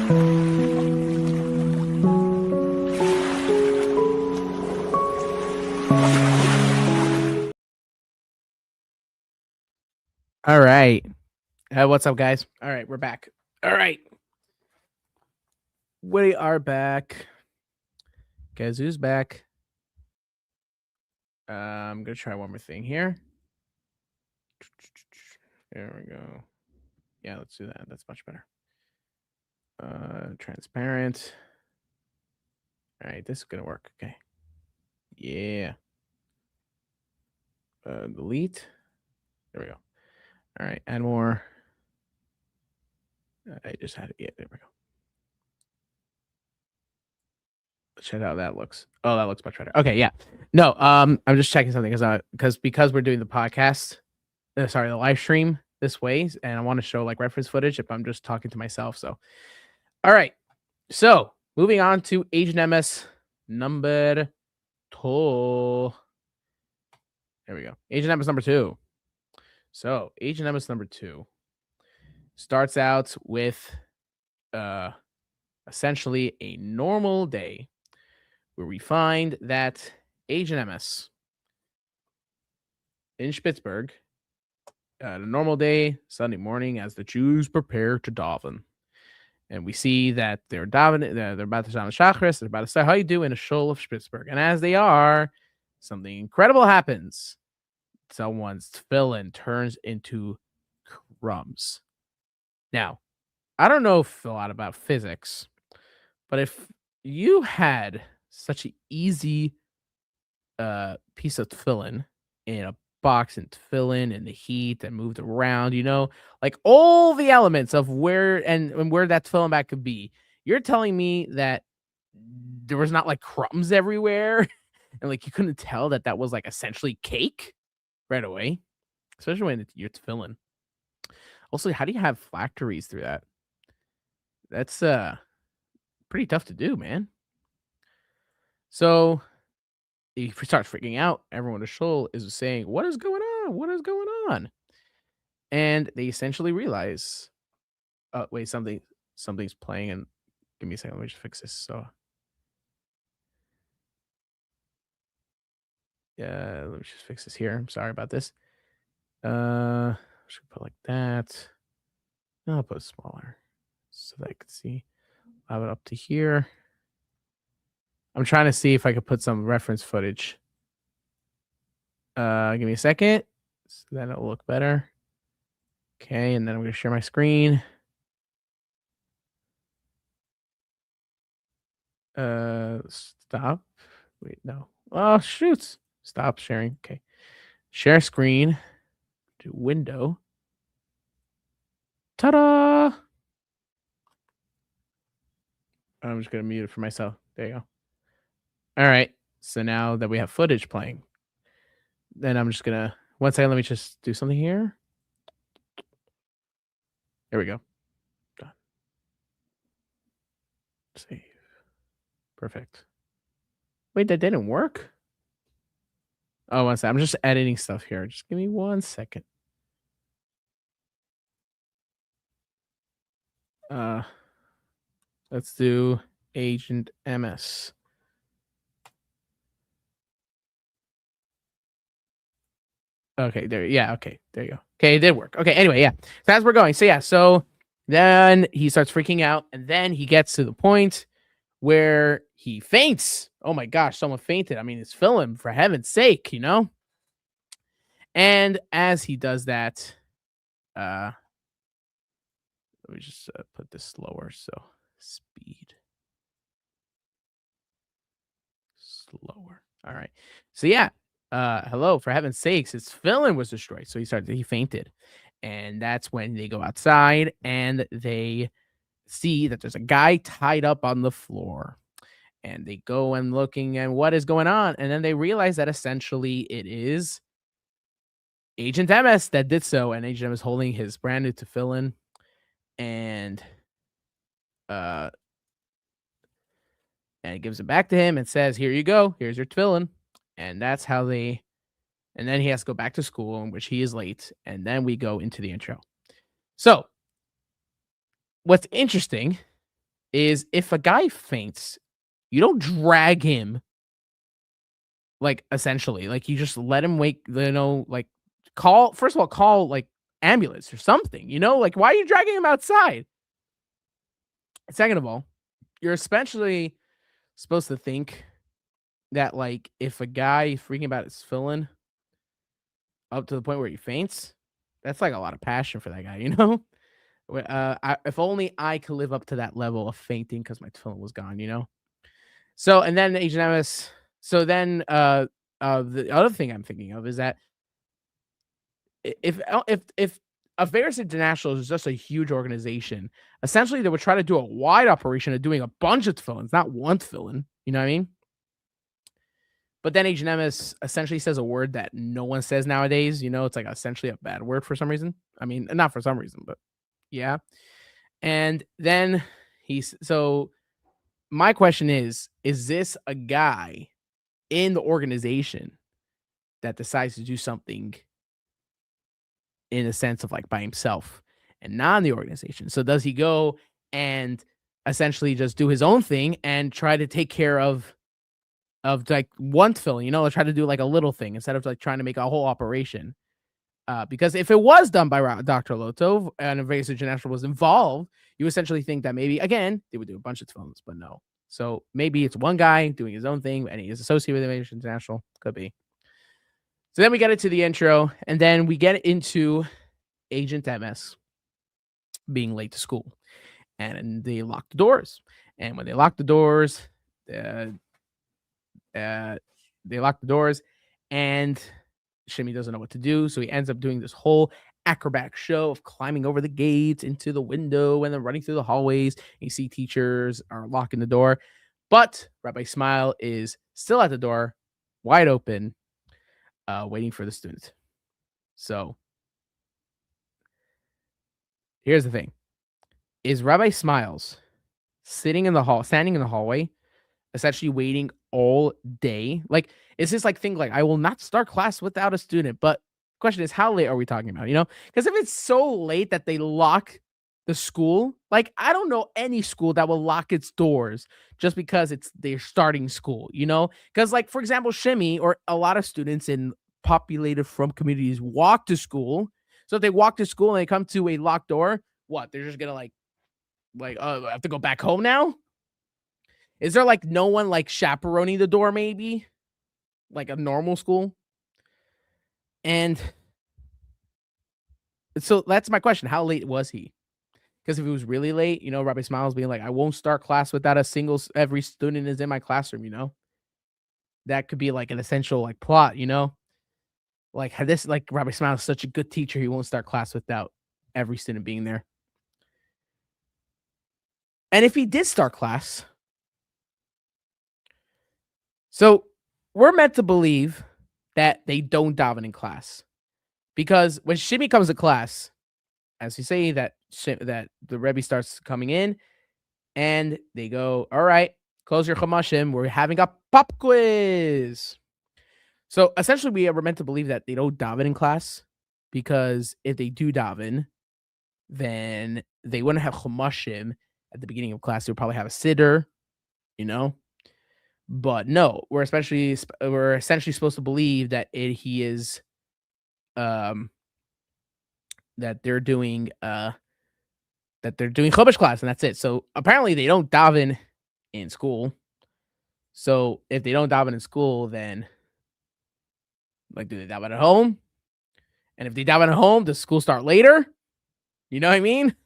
All right. What's up, guys? All right, we're back. All right. We are back. Guess who's back? I'm going to try one more thing here. There we go. Yeah, let's do that. That's much better. Transparent. All right, this is going to work. Okay. Yeah. Delete. There we go. All right, add more. I just had it. Yeah, there we go. Check out how that looks. Oh, that looks much better. Okay, yeah. No, I'm just checking something because we're doing the podcast, the live stream this way, and I want to show like reference footage if I'm just talking to myself. So, all right. So moving on to Agent Emes number 2. There we go. Agent Emes number 2. So Agent Emes number 2 starts out with essentially a normal day where we find that Agent Emes in Pittsburgh, a normal day, Sunday morning, as the Jews prepare to daven. And we see that they're davening, they're about to daven Shachris, they're about to say, how you do in a shul of Pittsburgh. And as they are, something incredible happens. Someone's tefillin turns into crumbs. Now, I don't know a lot about physics, but if you had such an easy piece of tefillin in a box and tefillin in the heat and moved around, like all the elements of where and where that tefillin bag could be, you're telling me that there was not like crumbs everywhere and like you couldn't tell that that was like essentially cake right away, especially when you're tefillin. Also, how do you have phylacteries through that? That's pretty tough to do, man. So he starts freaking out. Everyone in the shul is saying, "What is going on? What is going on?" And they essentially realize, "Oh, wait, something's playing." And give me a second. Let me just fix this. So, yeah, let me just fix this here. I'm sorry about this. Should put like that. I'll put it smaller so that I can see. I'll have it up to here. I'm trying to see if I could put some reference footage. Give me a second. So then it'll look better. Okay, and then I'm going to share my screen. Stop. Wait, no. Oh, shoot. Stop sharing. Okay. Share screen. To window. Ta-da! I'm just going to mute it for myself. There you go. All right. So now that we have footage playing, then I'm just going to, one second, let me just do something here. There we go. Done. Save. Perfect. Wait, that didn't work? Oh, one second. I'm just editing stuff here. Just give me 1 second. Let's do Agent Emes. Okay, there. Yeah, okay, there you go. Okay, it did work. Okay, anyway, yeah. So as we're going, so then he starts freaking out, and then he gets to the point where he faints. Oh my gosh, someone fainted. I mean, it's film, for heaven's sake, And as he does that, let me just put this slower. So speed. Slower. All right. So yeah. Hello, for heaven's sakes, his film was destroyed. So he fainted. And that's when they go outside and they see that there's a guy tied up on the floor. And they go and looking and what is going on. And then they realize that essentially it is Agent Emes that did so. And Agent Emes holding his brand new tefillin. And he gives it back to him and says, "Here you go. Here's your tefillin." And that's how they. And then he has to go back to school, in which he is late. And then we go into the intro. So, what's interesting is if a guy faints, you don't drag him, like, essentially, like, you just let him wake, like, call first of all, call, like, ambulance or something, like, why are you dragging him outside? Second of all, you're especially supposed to think that, like, if a guy is freaking about his filling up to the point where he faints, that's, like, a lot of passion for that guy, you know? If only I could live up to that level of fainting because my filling was gone. So, and then Agent Emes, so then, the other thing I'm thinking of is that if Affairs International is just a huge organization, essentially they would try to do a wide operation of doing a bunch of fill-ins, not one fill-in, you know what I mean? But then Agent Emes essentially says a word that no one says nowadays, it's like essentially a bad word for some reason. I mean, not for some reason, but yeah. And then so my question is this a guy in the organization that decides to do something in a sense of like by himself and not in the organization? So does he go and essentially just do his own thing and try to take care of like one film, or try to do like a little thing instead of like trying to make a whole operation? Because if it was done by Dr. Loto and Invasive International was involved, you essentially think that maybe again they would do a bunch of films, but no. So maybe it's one guy doing his own thing and he is associated with Invasive International. Could be. So then we get into the intro, and then we get into Agent MS being late to school, and they lock the doors. And when they lock the doors, uh, they lock the doors, and Shimmy doesn't know what to do, so he ends up doing this whole acrobatic show of climbing over the gates into the window and then running through the hallways. And you see teachers are locking the door, but Rabbi Smile is still at the door, wide open, waiting for the student. So here's the thing: is Rabbi Smiles standing in the hallway, essentially waiting all day? Like, is this like thing like I will not start class without a student? But question is, how late are we talking about? Because if it's so late that they lock the school, like I don't know any school that will lock its doors just because they're starting school. Because like for example, Shimmy or a lot of students in populated from communities walk to school. So if they walk to school and they come to a locked door, what they're just gonna I have to go back home now? Is there like no one like chaperoning the door, maybe? Like a normal school? And so that's my question. How late was he? Because if he was really late, Rabbi Smiles being like, I won't start class without every student is in my classroom. That could be like an essential like plot. Like this, like Rabbi Smiles is such a good teacher, he won't start class without every student being there. And if he did start class, so we're meant to believe that they don't daven in class. Because when Shimmy comes to class, as you say, that the Rebbe starts coming in, and they go, "All right, close your chamashim. We're having a pop quiz." So essentially, we are meant to believe that they don't daven in class, because if they do daven, then they wouldn't have chamashim at the beginning of class. They would probably have a siddur, you know. But no, we're essentially supposed to believe that he is um that they're doing Chumash class, and that's it. So apparently they don't daven in school. So if they don't daven in school, then like, do they daven at home? And if they daven at home, does school start later? You know what I mean?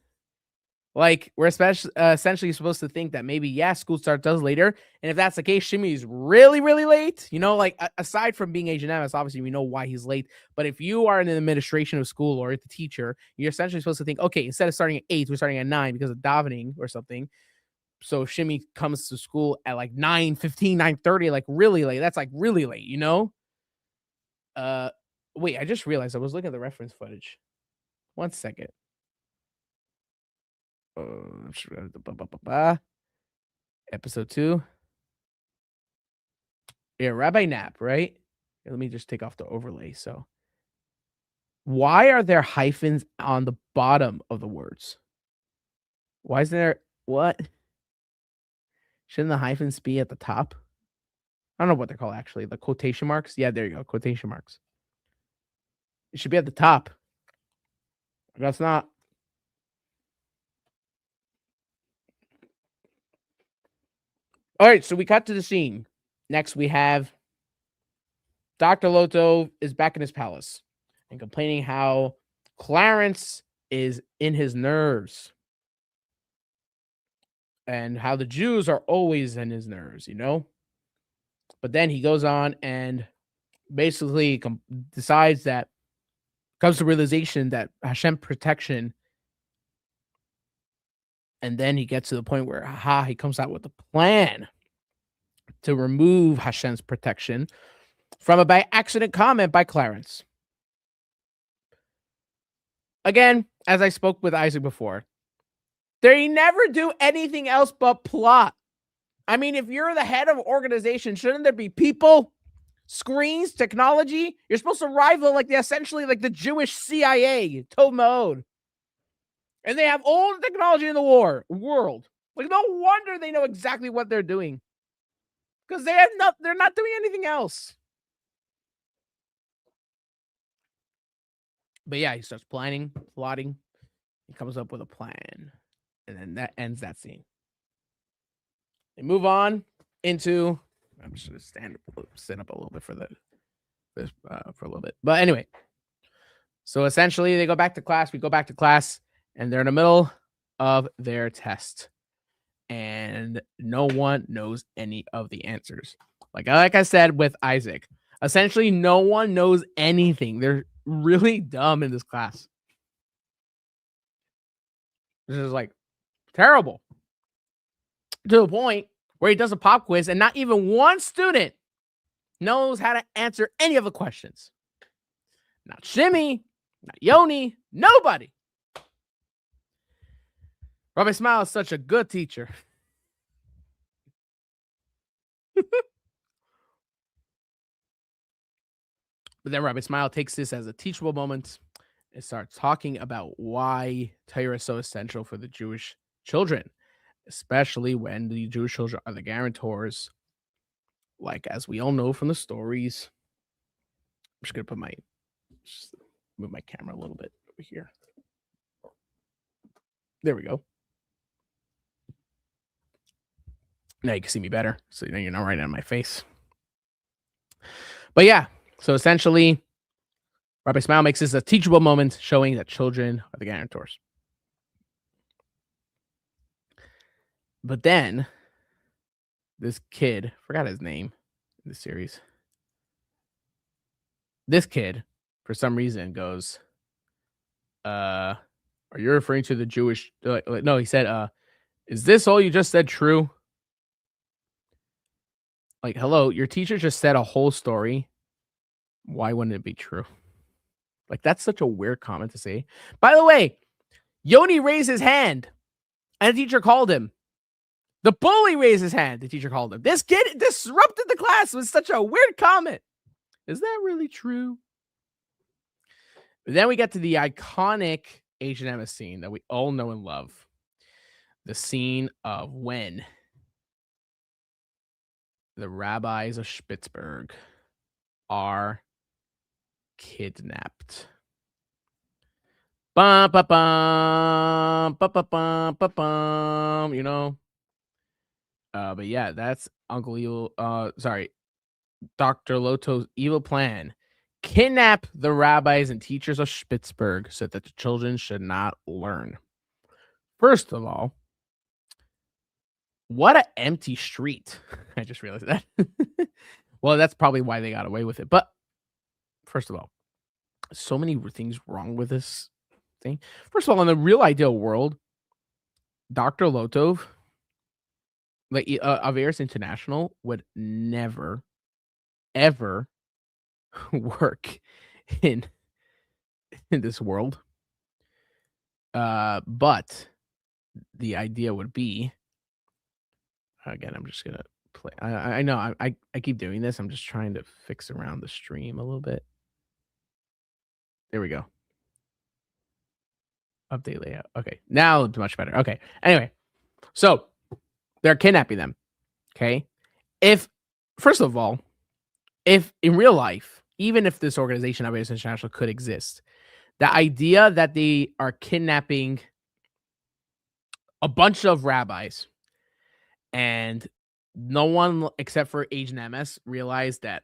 Like, we're essentially supposed to think that maybe, yeah, school does later. And if that's the case, Shimmy is really, really late. Like, aside from being Agent Emes, obviously we know why he's late. But if you are in the administration of school or the teacher, you're essentially supposed to think, okay, instead of starting at 8, we're starting at 9 because of davening or something. So if Shimmy comes to school at like 9:15, 9:30, like really late. That's like really late. Wait, I just realized I was looking at the reference footage. 1 second. Episode 2. Yeah, Rabbi Knapp, right? Let me just take off the overlay. So, why are there hyphens on the bottom of the words? Why is there what? Shouldn't the hyphens be at the top? I don't know what they're called actually. The quotation marks. Yeah, there you go. Quotation marks. It should be at the top. That's not. All right, so we cut to the scene. Next, we have Dr. Loto is back in his palace and complaining how Clarence is in his nerves and how the Jews are always in his nerves, you know? But then he goes on and basically decides that, comes to realization that Hashem protection. And then he gets to the point where, he comes out with a plan to remove Hashem's protection from a by accident comment by Clarence. Again, as I spoke with Aizik before, they never do anything else but plot. I mean, if you're the head of an organization, shouldn't there be people, screens, technology? You're supposed to rival essentially the Jewish CIA, Tov Ma'od. And they have all the technology in the world. No wonder they know exactly what they're doing. Because they're not doing anything else. But yeah, he starts plotting. He comes up with a plan. And then that ends that scene. They move on into. I'm just gonna stand up a little bit for a little bit. But anyway, so essentially they go back to class. We go back to class, and they're in the middle of their test, and no one knows any of the answers. Like I said with Aizik, essentially no one knows anything. They're really dumb in this class. This is terrible. To the point where he does a pop quiz and not even one student knows how to answer any of the questions. Not Shimmy, not Yoni, nobody. Rabbi Smile is such a good teacher. But then Rabbi Smile takes this as a teachable moment and starts talking about why Torah is so essential for the Jewish children, especially when the Jewish children are the guarantors. As we all know from the stories. I'm just gonna move my camera a little bit over here. There we go. Now you can see me better, so you're not right on my face. But yeah, so essentially, Rabbi Smile makes this a teachable moment, showing that children are the guarantors. But then, this kid, forgot his name in the series. This kid, for some reason, goes, are you referring to the Jewish? No, he said, is this all you just said true? Hello, your teacher just said a whole story. Why wouldn't it be true? That's such a weird comment to say. By the way, Yoni raised his hand, and the teacher called him. The bully raised his hand. The teacher called him. This kid disrupted the class with such a weird comment. Is that really true? But then we get to the iconic Agent Emes scene that we all know and love. The scene of when the rabbis of Spitzberg are kidnapped. Bum, ba, bum, ba, ba, bum, ba, bum, but yeah, that's Uncle Evil. Dr. Loto's evil plan: kidnap the rabbis and teachers of Spitzberg so that the children should not learn. First of all, what an empty street. I just realized that. Well, that's probably why they got away with it. But first of all, so many things wrong with this thing. First of all, in the real ideal world, Dr. Lotov, Averis International, would never, ever work in this world. But the idea would be, again, I'm just gonna play. I know I keep doing this. I'm just trying to fix around the stream a little bit. There we go. Update layout. Okay, now it's much better. Okay. Anyway, so they're kidnapping them. Okay. If, first of all, if in real life, even if this organization, Awareness International, could exist, the idea that they are kidnapping a bunch of rabbis and no one except for Agent Emes realized that,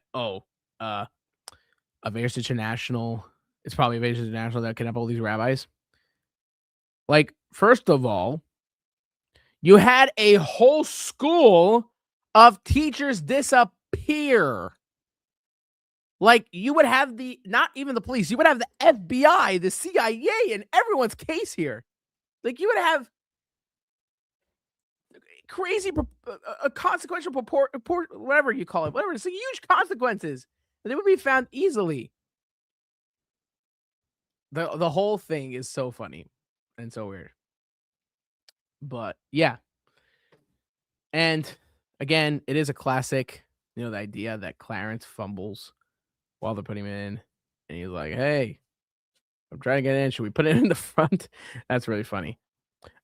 Awareness International, it's probably Awareness International that kidnapped all these rabbis. Like, first of all, you had a whole school of teachers disappear. Like, you would have not even the police, you would have the FBI, the CIA, and everyone's case here. Like, you would have crazy, consequential whatever you call it, whatever. It's huge consequences. They would be found easily. The whole thing is so funny and so weird. But yeah. And again, it is a classic, the idea that Clarence fumbles while they're putting him in. And he's like, hey, I'm trying to get in. Should we put it in the front? That's really funny.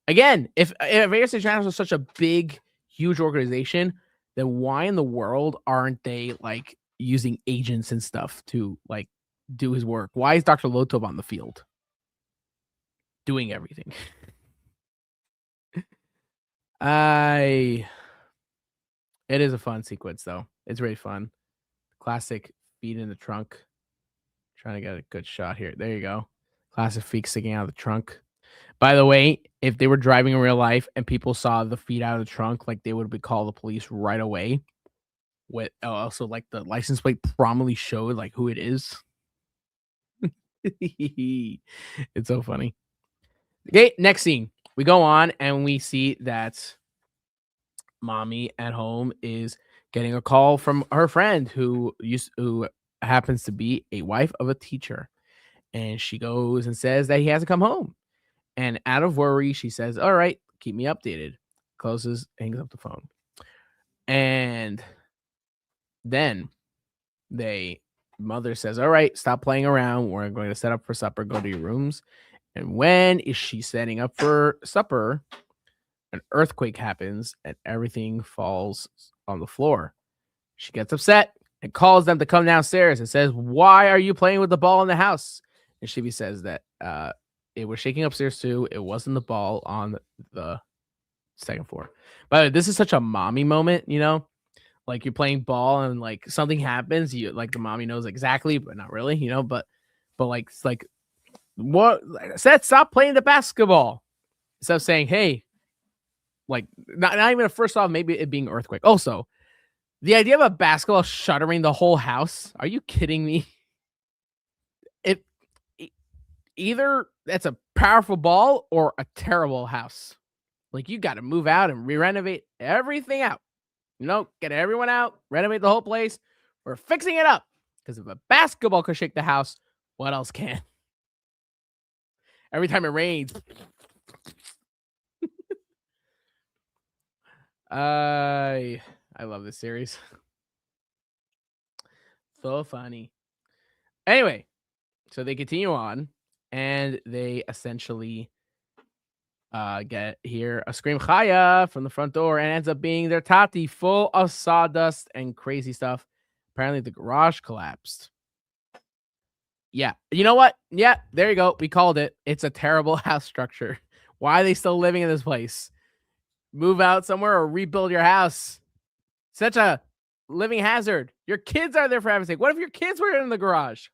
Again, if Awareness International is such a big, huge organization, then why in the world aren't they like using agents and stuff to like do his work? Why is Dr. Lotov on the field doing everything? It is a fun sequence though. It's really fun. Classic feet in the trunk. Trying to get a good shot here. There you go. Classic feet sticking out of the trunk. By the way, if they were driving in real life and people saw the feet out of the trunk, like they would be called the police right away. With also like the license plate prominently showed like who it is. It's so funny. Okay, next scene. We go on and we see that mommy at home is getting a call from her friend who happens to be a wife of a teacher. And she goes and says that he hasn't come home. And out of worry, she says, all right, keep me updated. Closes, hangs up the phone. And then mother says, all right, stop playing around. We're going to set up for supper. Go to your rooms. And when is she setting up for supper? An earthquake happens and everything falls on the floor. She gets upset and calls them to come downstairs and says, why are you playing with the ball in the house? And Shivi says that it was shaking upstairs too. It wasn't the ball on the second floor. But this is such a mommy moment, like you're playing ball and like something happens. You like the mommy knows exactly, but not really, but like it's like what I said, stop playing the basketball. Instead of saying, hey, like not even first off, maybe it being earthquake. Also, the idea of a basketball shuttering the whole house. Are you kidding me? Either that's a powerful ball or a terrible house. Like you got to move out and re-renovate everything out. Get everyone out, renovate the whole place. We're fixing it up. Because if a basketball could shake the house, what else can? Every time it rains. I love this series. So funny. Anyway, so they continue on and they essentially hear a scream Chaya from the front door and ends up being their Tati full of sawdust and crazy stuff. Apparently the garage collapsed. Yeah. You know what? Yeah, there you go. We called it. It's a terrible house structure. Why are they still living in this place? Move out somewhere or rebuild your house. Such a living hazard. Your kids are there for heaven's sake. What if your kids were in the garage?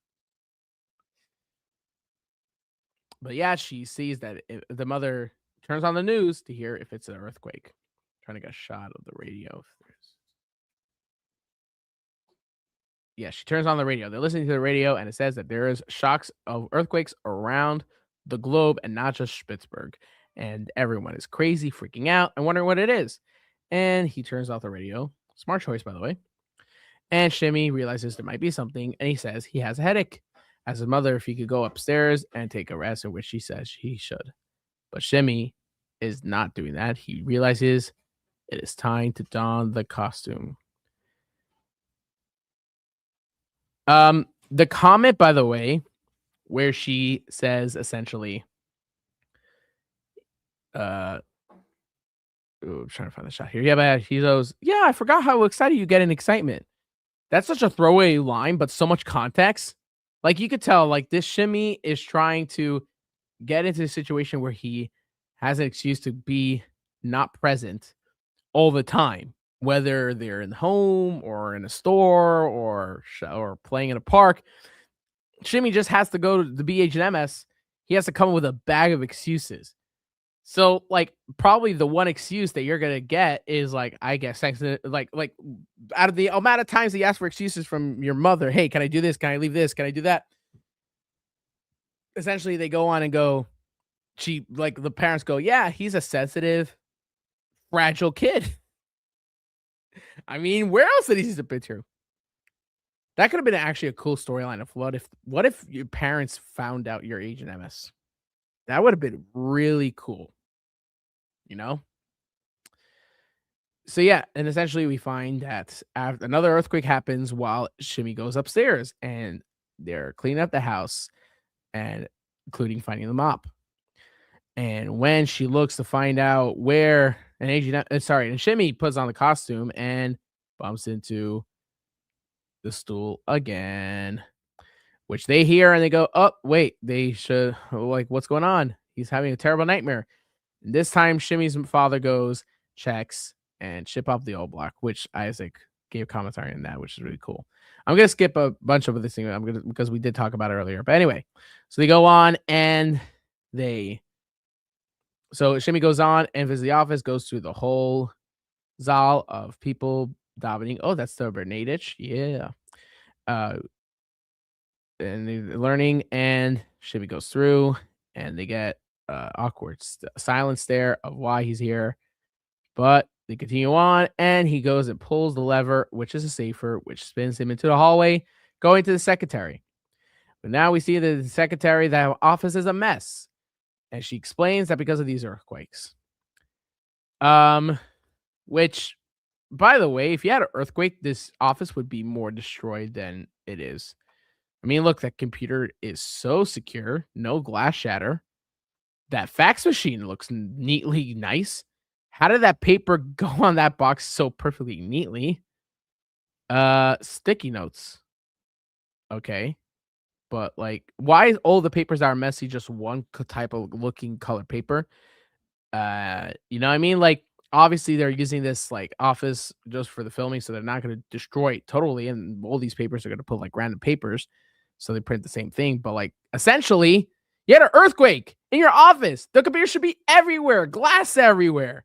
But yeah, she sees that the mother turns on the news to hear if it's an earthquake. Trying to get a shot of the radio. Yeah, she turns on the radio. They're listening to the radio, and it says that there is shocks of earthquakes around the globe and not just Spitzberg. And everyone is crazy, freaking out, and wondering what it is. And he turns off the radio. Smart choice, by the way. And Shimmy realizes there might be something, and he says he has a headache. Asks his mother if he could go upstairs and take a rest, in which she says he should. But Shimmy is not doing that. He realizes it is time to don the costume. The comment, by the way, where she says essentially, Ooh, I'm trying to find the shot here. Yeah, but he goes, "Yeah, I forgot how excited you get in excitement." That's such a throwaway line, but so much context. Like you could tell, like this shimmy is trying to get into a situation where he has an excuse to be not present all the time, whether they're in the home or in a store or playing in a park. Shimmy just has to go to the BH and MS. He has to come up with a bag of excuses. So, like, probably the one excuse that you're gonna get is like, I guess, like out of the amount of times that you ask for excuses from your mother, hey, can I do this? Can I leave this? Can I do that? Essentially, they go on and go, the parents go, yeah, he's a sensitive, fragile kid. I mean, where else did he see the picture? That could have been actually a cool storyline of what if your parents found out your age in MS? That would have been really cool, you know? So yeah, and essentially we find that after another earthquake happens while Shimmy goes upstairs and they're cleaning up the house and including finding the mop. And when she looks to find out where an agent, and Shimmy puts on the costume and bumps into the stool again, which they hear and they go, "Oh, wait, they should like what's going on? He's having a terrible nightmare." And this time, Shimmy's father goes, checks, and ship off the old block, which Isaac gave commentary on that, which is really cool. I'm gonna skip a bunch of this thing. Because we did talk about it earlier. But anyway, so they go on and they so Shimmy goes on and visits the office, goes through the whole zal of people davening. Oh, that's the Bernadich. Yeah. Uh and they're learning, and Shimmy goes through and they get awkward silence there of why he's here. But they continue on, and he goes and pulls the lever, which is a safer, which spins him into the hallway, going to the secretary. But now we see that the secretary, that office is a mess. And she explains that because of these earthquakes. Which, by the way, if you had an earthquake, this office would be more destroyed than it is. I mean, look, that computer is so secure, no glass shatter. That fax machine looks neatly nice. How did that paper go on that box so perfectly neatly? Sticky notes. Okay. But like, why is all the papers that are messy just one type of looking color paper? You know what I mean? Like, obviously they're using this like office just for the filming, so they're not gonna destroy it totally, and all these papers are gonna put like random papers, so they print the same thing. But like essentially, you had an earthquake in your office. The computer should be everywhere, glass everywhere.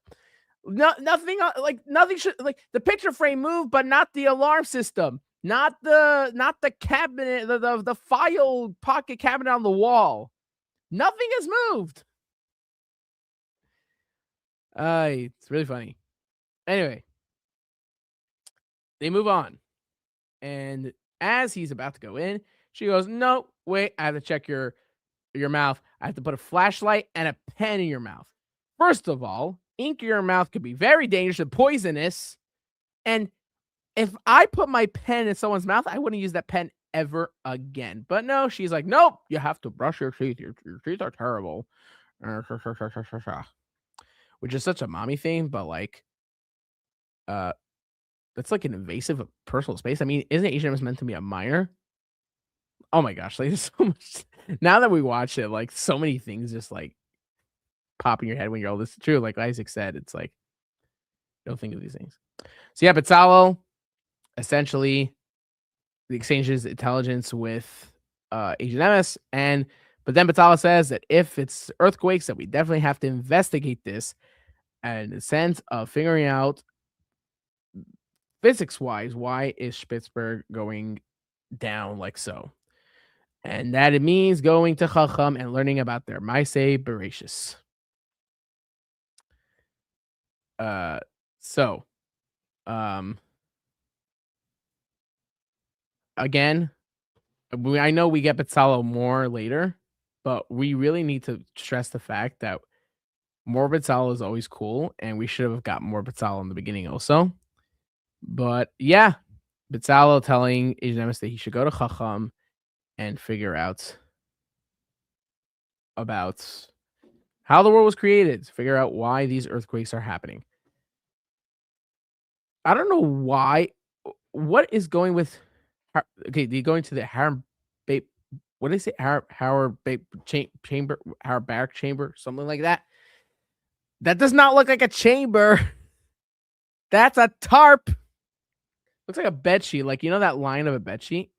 No, nothing like nothing should like the picture frame moved, but not the alarm system, not the cabinet, the file pocket cabinet on the wall. Nothing has moved. It's really funny. Anyway, they move on, and as he's about to go in, she goes, "No, wait, I have to check your mouth. I have to put a flashlight and a pen in your mouth. First of all, ink in your mouth could be very dangerous and poisonous. And if I put my pen in someone's mouth, I wouldn't use that pen ever again." But no, she's like, "Nope, you have to brush your teeth. Your teeth are terrible." Which is such a mommy thing, but like, uh, that's like an invasive of personal space. I mean, isn't Asian meant to be a minor? Oh my gosh, like there's so much. Now that we watch it, like so many things just like pop in your head when you're all this true. Like Isaac said, it's like don't think of these things. So yeah, Pizzalo essentially exchanges intelligence with Agent Emes, but then Pizzalo says that if it's earthquakes, that we definitely have to investigate this, and in the sense of figuring out physics wise why is Spitzberg going down like so. And that it means going to Chacham and learning about their Maaseh Bereshis. Uh, so, um, again, I know we get Pizzalo more later, but we really need to stress the fact that more Pizzalo is always cool, and we should have got more Pizzalo in the beginning also. But yeah, Pizzalo telling Agent that he should go to Chacham and figure out about how the world was created, figure out why these earthquakes are happening. I don't know why. What is going with? Okay, they're going to the Harem. What is it? Howard chamber, Howard barrack chamber, something like that. That does not look like a chamber. That's a tarp. Looks like a bed sheet. Like, you know that line of a bed sheet?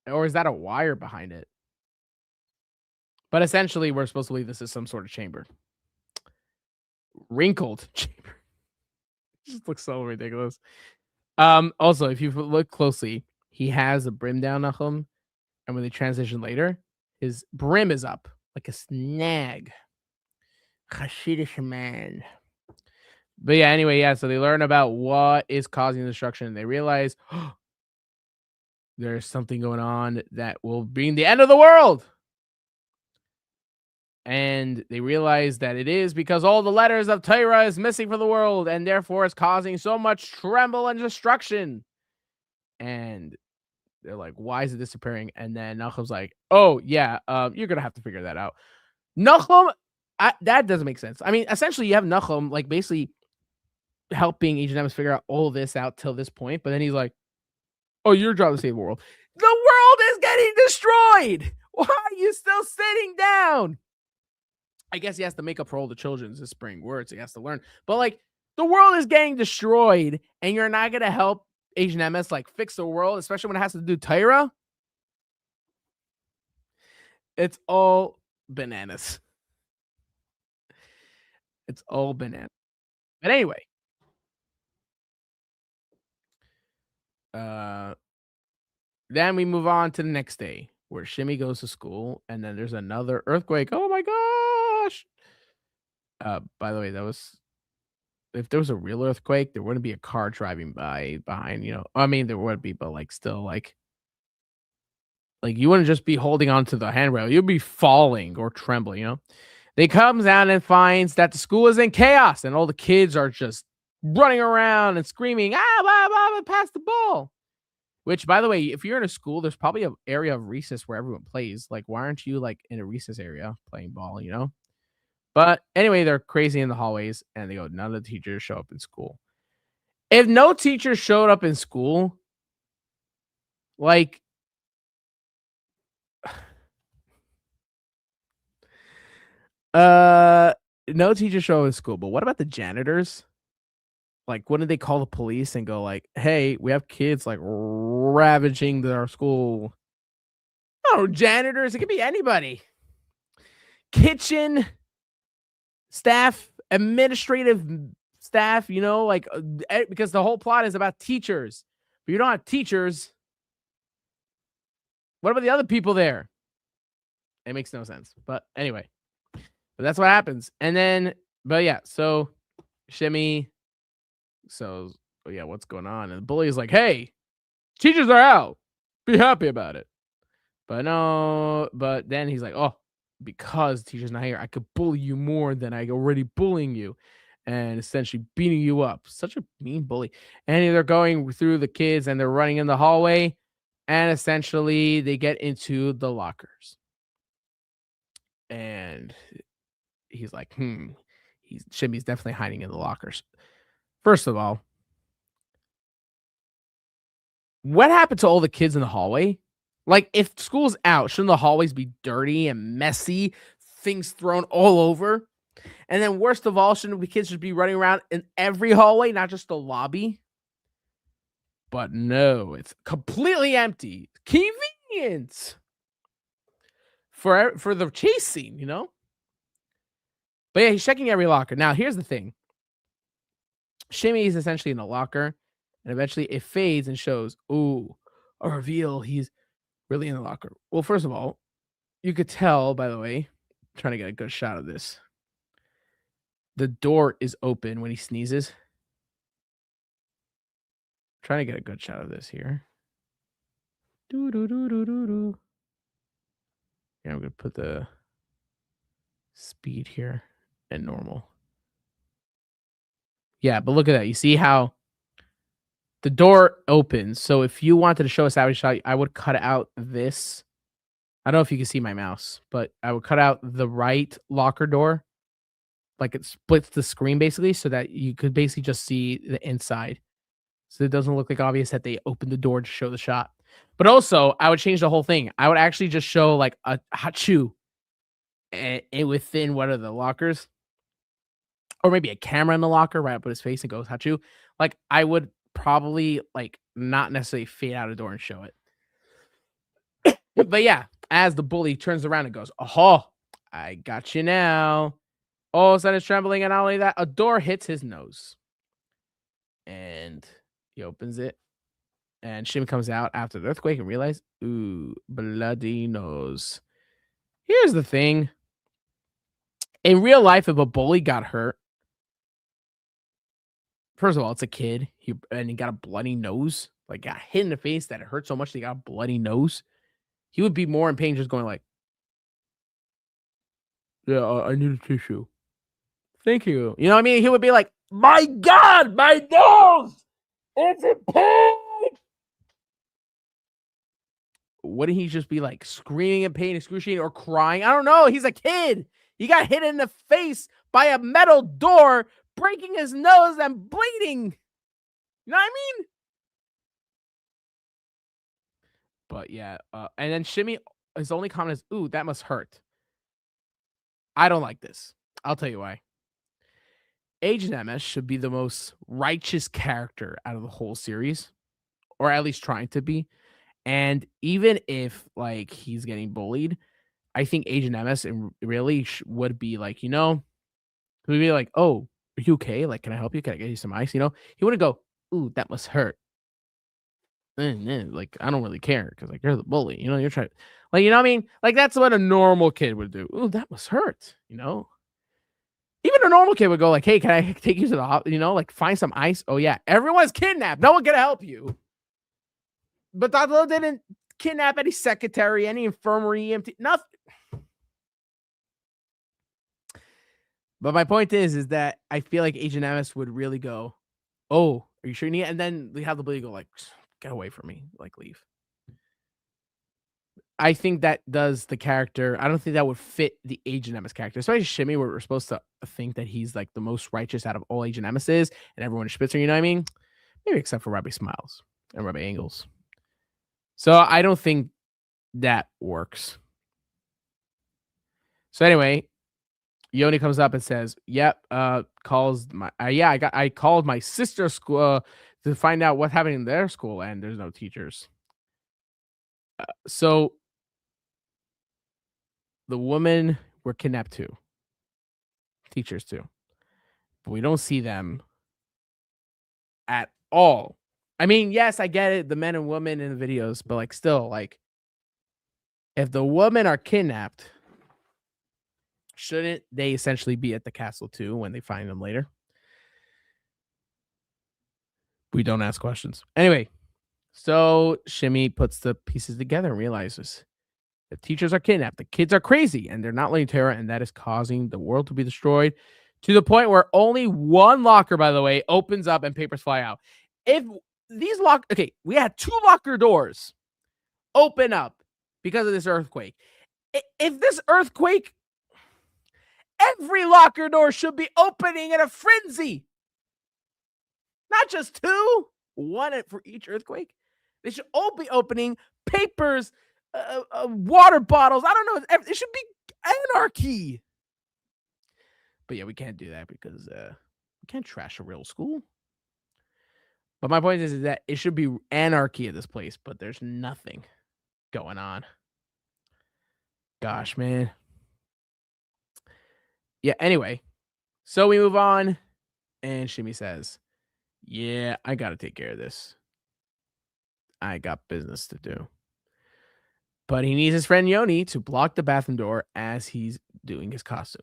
Or is that a wire behind it? But essentially, we're supposed to believe this is some sort of chamber. Wrinkled chamber. It just looks so ridiculous. Also, if you look closely, he has a brim down on him. And when they transition later, his brim is up like a snag. Hashidish man. But yeah, anyway, yeah, so they learn about what is causing the destruction, and they realize there's something going on that will bring the end of the world. And they realize that it is because all the letters of Torah is missing from the world, and therefore it's causing so much tremble and destruction. And they're like, why is it disappearing? And then Nahum's like, oh, yeah, you're going to have to figure that out. Nahum, that doesn't make sense. I mean, essentially, you have Nahum, like, basically helping Emes figure out all this out till this point. But then he's like, oh, your job to save the world. The world is getting destroyed. Why are you still sitting down? I guess he has to make up for all the children's spring words he has to learn. But, like, the world is getting destroyed, and you're not going to help Emes, like, fix the world, especially when it has to do Torah. It's all bananas. It's all bananas. But anyway. Then we move on to the next day where Shimmy goes to school, and then there's another earthquake. Oh my gosh. By the way, that was, if there was a real earthquake, there wouldn't be a car driving by behind, you know. I mean, there would be, but like still like you wouldn't just be holding onto the handrail, you'd be falling or trembling, you know. They comes out and finds that the school is in chaos, and all the kids are just running around and screaming, pass the ball. Which, by the way, if you're in a school, there's probably an area of recess where everyone plays. Like, why aren't you like in a recess area playing ball, you know? But anyway, they're crazy in the hallways, and they go, none of the teachers show up in school. If no teachers showed up in school, like, no teachers show up in school, but what about the janitors? Like, wouldn't they call the police and go like, hey, we have kids like ravaging our school? Oh, janitors, it could be anybody. Kitchen staff, administrative staff, you know, like, because the whole plot is about teachers. But you don't have teachers. What about the other people there? It makes no sense. But anyway, but that's what happens. And then, but yeah, so Shimmy, so yeah, what's going on? And the bully is like, hey, teachers are out. Be happy about it. But no, but then he's like, oh, because the teacher's not here, I could bully you more than I already bullying you, and essentially beating you up. Such a mean bully. And they're going through the kids, and they're running in the hallway, and essentially they get into the lockers. And he's like, Shimmy's definitely hiding in the lockers. First of all, what happened to all the kids in the hallway? Like, if school's out, shouldn't the hallways be dirty and messy, things thrown all over? And then worst of all, shouldn't the kids just be running around in every hallway, not just the lobby? But no, it's completely empty. Convenience for the chase scene, you know? But yeah, he's checking every locker. Now, here's the thing. Shimmy is essentially in a locker, and eventually it fades and shows, ooh, a reveal. He's really in the locker. Well, first of all, you could tell, by the way, I'm trying to get a good shot of this. The door is open when he sneezes. I'm trying to get a good shot of this here. Yeah, I'm going to put the speed here and normal. Yeah, but look at that. You see how the door opens. So if you wanted to show a savage shot, I would cut out this. I don't know if you can see my mouse, but I would cut out the right locker door. like it splits the screen basically so that you could basically just see the inside. So it doesn't look like obvious that they opened the door to show the shot. But also, I would change the whole thing. I would actually just show like a hachu within one of the lockers, or maybe a camera in the locker right up at his face and goes hachu. Like I would probably like not necessarily fade out a door and show it. But yeah, as the bully turns around and goes, "Oh, I got you now." All of a sudden, it's trembling, and not only that, a door hits his nose, and he opens it, and Shim comes out after the earthquake and realizes, "Ooh, bloody nose." Here's the thing: in real life, if a bully got hurt, first of all, it's a kid, he got a bloody nose, like got hit in the face that it hurt so much they got a bloody nose. He would be more in pain just going like, "Yeah, I need a tissue. Thank you." You know what I mean? He would be like, "My God, my nose! It's in pain!" Wouldn't he just be like screaming in pain, excruciating, or crying? I don't know. He's a kid. He got hit in the face by a metal door, breaking his nose and bleeding. You know what I mean? But yeah, and then Shimmy, his only comment is, "Ooh, that must hurt." I don't like this. I'll tell you why. Agent Emes should be the most righteous character out of the whole series, or at least trying to be. And even if like he's getting bullied, I think Agent Emes really would be like, he would be like, "Oh, are you okay? Like, can I help you? Can I get you some ice?" He wouldn't go, "Ooh, that must hurt." Like, I don't really care because like you're the bully. You're trying, like, you know what I mean? Like that's what a normal kid would do. "Ooh, that must hurt." Even a normal kid would go like, "Hey, can I take you to the hospital? Like find some ice." "Oh yeah, everyone's kidnapped. No one can help you." But Dr. didn't kidnap any secretary, any infirmary, EMT, nothing. But my point is that I feel like Agent Emes would really go, "Oh, are you sure you need it?" And then we have the bully go like, "Get away from me, like leave." I think that does the character. I don't think that would fit the Agent Emes character, especially Shimmy, where we're supposed to think that he's like the most righteous out of all Agent Emeses, and everyone is Spitzer. You know what I mean? Maybe except for Robbie Smiles and Robbie Angles. So I don't think that works. So anyway, Yoni comes up and says, "Yep, calls my I called my sister's school to find out what's happening in their school, and there's no teachers." So the women were kidnapped too, teachers too, but we don't see them at all. I mean, yes, I get it, the men and women in the videos, but like still, like if the women are kidnapped, shouldn't they essentially be at the castle too when they find them later? We don't ask questions. Anyway, so Shimmy puts the pieces together and realizes the teachers are kidnapped, the kids are crazy, and they're not letting Terra, and that is causing the world to be destroyed to the point where only one locker, by the way, opens up and papers fly out. If these we had 2 locker doors open up because of this earthquake. If this earthquake, every locker door should be opening in a frenzy. Not just 2, one for each earthquake. They should all be opening papers, water bottles. I don't know. It should be anarchy. But yeah, we can't do that because we can't trash a real school. But my point is that it should be anarchy at this place, but there's nothing going on. Gosh, man. Yeah, anyway. So we move on, and Shimmy says, "Yeah, I got to take care of this. I got business to do." But he needs his friend Yoni to block the bathroom door as he's doing his costume.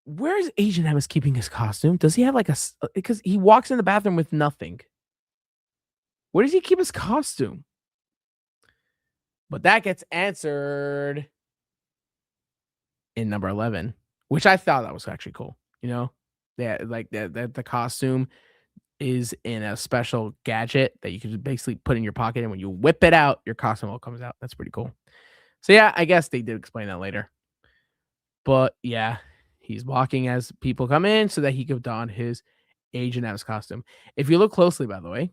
Where is Agent Emes keeping his costume? Does he have like because he walks in the bathroom with nothing. Where does he keep his costume? But that gets answered in number 11, which I thought that was actually cool. The costume is in a special gadget that you can just basically put in your pocket, and when you whip it out, your costume all comes out. That's pretty cool. So yeah, I guess they did explain that later. But yeah, He's walking as people come in so that he could don his Agent Emes costume. If you look closely, by the way,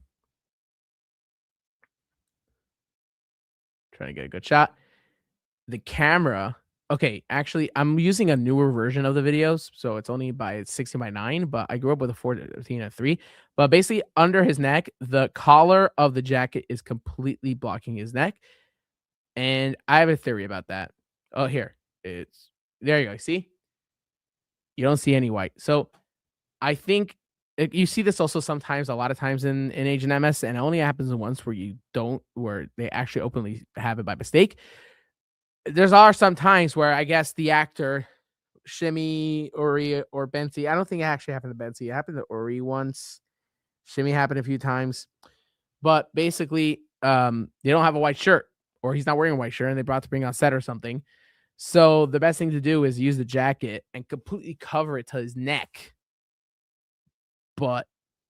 trying to get a good shot, the camera. Okay, actually, I'm using a newer version of the videos, so it's only by 16:9. But I grew up with a 14:3. But basically, under his neck, the collar of the jacket is completely blocking his neck, and I have a theory about that. Oh, here it's there. You go. See, you don't see any white. So I think you see this also sometimes, a lot of times in Agent MS, and it only happens once where they actually openly have it by mistake. There's are some times where I guess the actor, Shimmy, Uri, or Bensi. I don't think it actually happened to Bensi. It happened to Uri once. Shimmy happened a few times. But basically, they don't have a white shirt, or he's not wearing a white shirt, and they brought to bring on set or something. So the best thing to do is use the jacket and completely cover it to his neck. But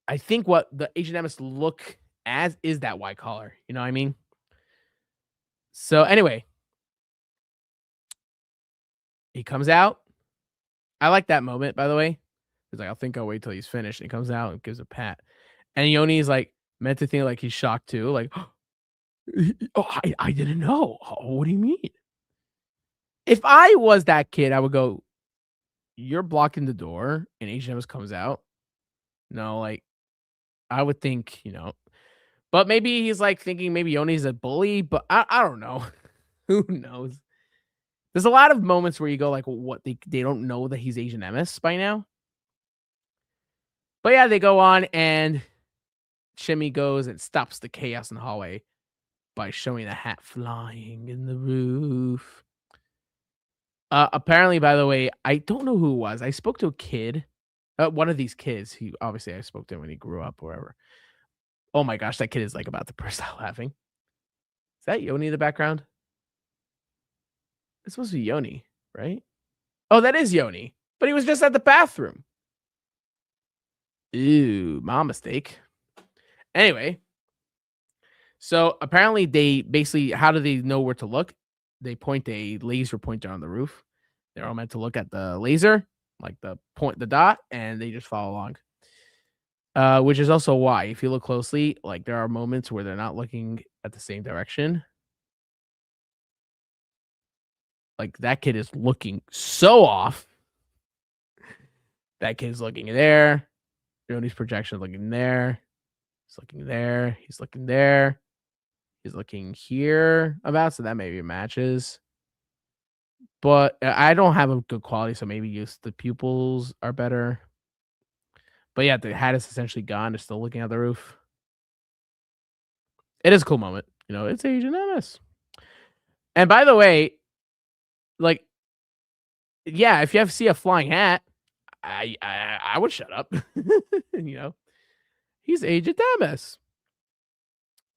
I think what the Agent MS look as is that white collar. You know what I mean? So anyway, he comes out. I like that moment, by the way. He's like, I think I'll wait till he's finished. And he comes out and gives a pat. And Yoni's like meant to think like he's shocked too. Like, oh, I didn't know. Oh, what do you mean? If I was that kid, I would go, you're blocking the door and Agent MS comes out. No, like, I would think, but maybe he's like thinking maybe Yoni's a bully, but I don't know. Who knows? There's a lot of moments where you go like, what, they don't know that he's Agent MS by now. But yeah, they go on and Shimmy goes and stops the chaos in the hallway by showing the hat flying in the roof. Apparently, by the way, I don't know who it was. I spoke to a kid, one of these kids. He obviously I spoke to him when he grew up, or whatever. Oh my gosh, that kid is like about to burst out laughing. Is that Yoni in the background? It's supposed to be Yoni, right? Oh, that is Yoni, but he was just at the bathroom. Ooh, my mistake. Anyway, so apparently they basically, how do they know where to look? They point a laser pointer on the roof. They're all meant to look at the laser, like the dot, and they just follow along. Which is also why, if you look closely, like there are moments where they're not looking at the same direction. Like that kid is looking so off. That kid's looking there. Yoni's projection looking there. He's looking there. He's looking there. He's looking here about, so that maybe matches. But I don't have a good quality, so maybe just the pupils are better. But yeah, the hat is essentially gone. It's still looking at the roof. It is a cool moment. It's Agent MS. And by the way, like, yeah, if you ever see a flying hat, I would shut up. He's Agent MS.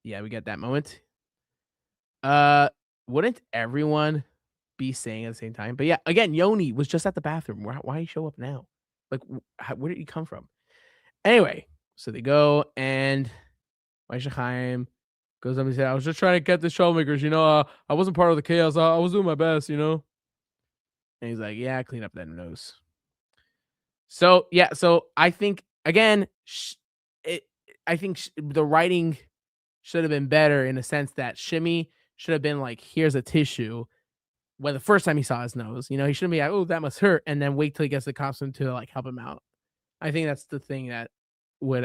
Yeah, we get that moment. Wouldn't everyone be saying at the same time? But yeah, again, Yoni was just at the bathroom. Why he show up now? Like, where did he come from? Anyway, so they go and Chaim goes up and says, I was just trying to get the troublemakers, I wasn't part of the chaos. I was doing my best, And he's like, yeah, clean up that nose. So, yeah, so I think, again, I think the writing should have been better in the sense that Shimmy should have been like, here's a tissue. When the first time he saw his nose, he shouldn't be like, oh, that must hurt, and then wait till he gets the costume to like help him out. I think that's the thing that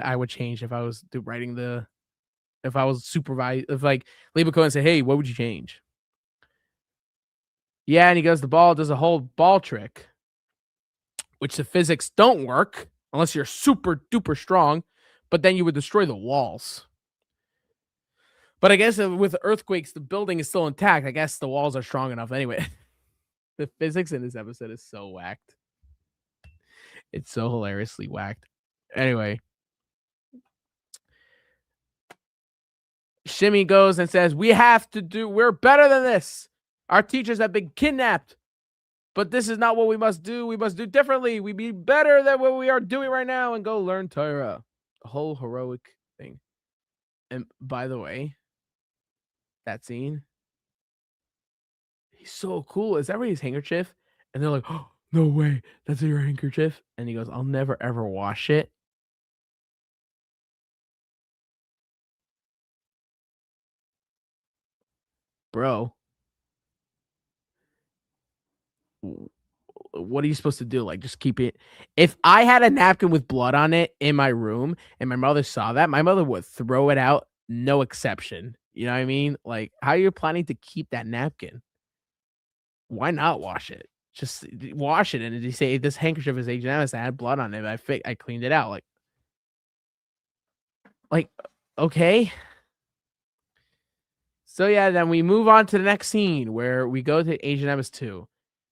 I would change if I was writing if I was supervised, if like Leba Cohen said, hey, what would you change? Yeah, and he goes, the ball does a whole ball trick, which the physics don't work unless you're super duper strong, but then you would destroy the walls. But I guess with earthquakes, the building is still intact. I guess the walls are strong enough anyway. The physics in this episode is so whacked. It's so hilariously whacked. Anyway. Shimmy goes and says, we're better than this. Our teachers have been kidnapped. But this is not what we must do. We must do differently. We be better than what we are doing right now and go learn Torah. A whole heroic thing. And by the way, that scene, he's so cool. Is that his handkerchief? And they're like, oh, no way, that's your handkerchief. And he goes, I'll never ever wash it. Bro, what are you supposed to do? Like, just keep it. If I had a napkin with blood on it in my room and my mother saw that, my mother would throw it out, no exception. You know what I mean? Like, how are you planning to keep that napkin? Why not wash it? Just wash it, and you say this handkerchief is H&M. I had blood on it. I cleaned it out. Like, okay. So yeah, then we move on to the next scene where we go to H&M's 2,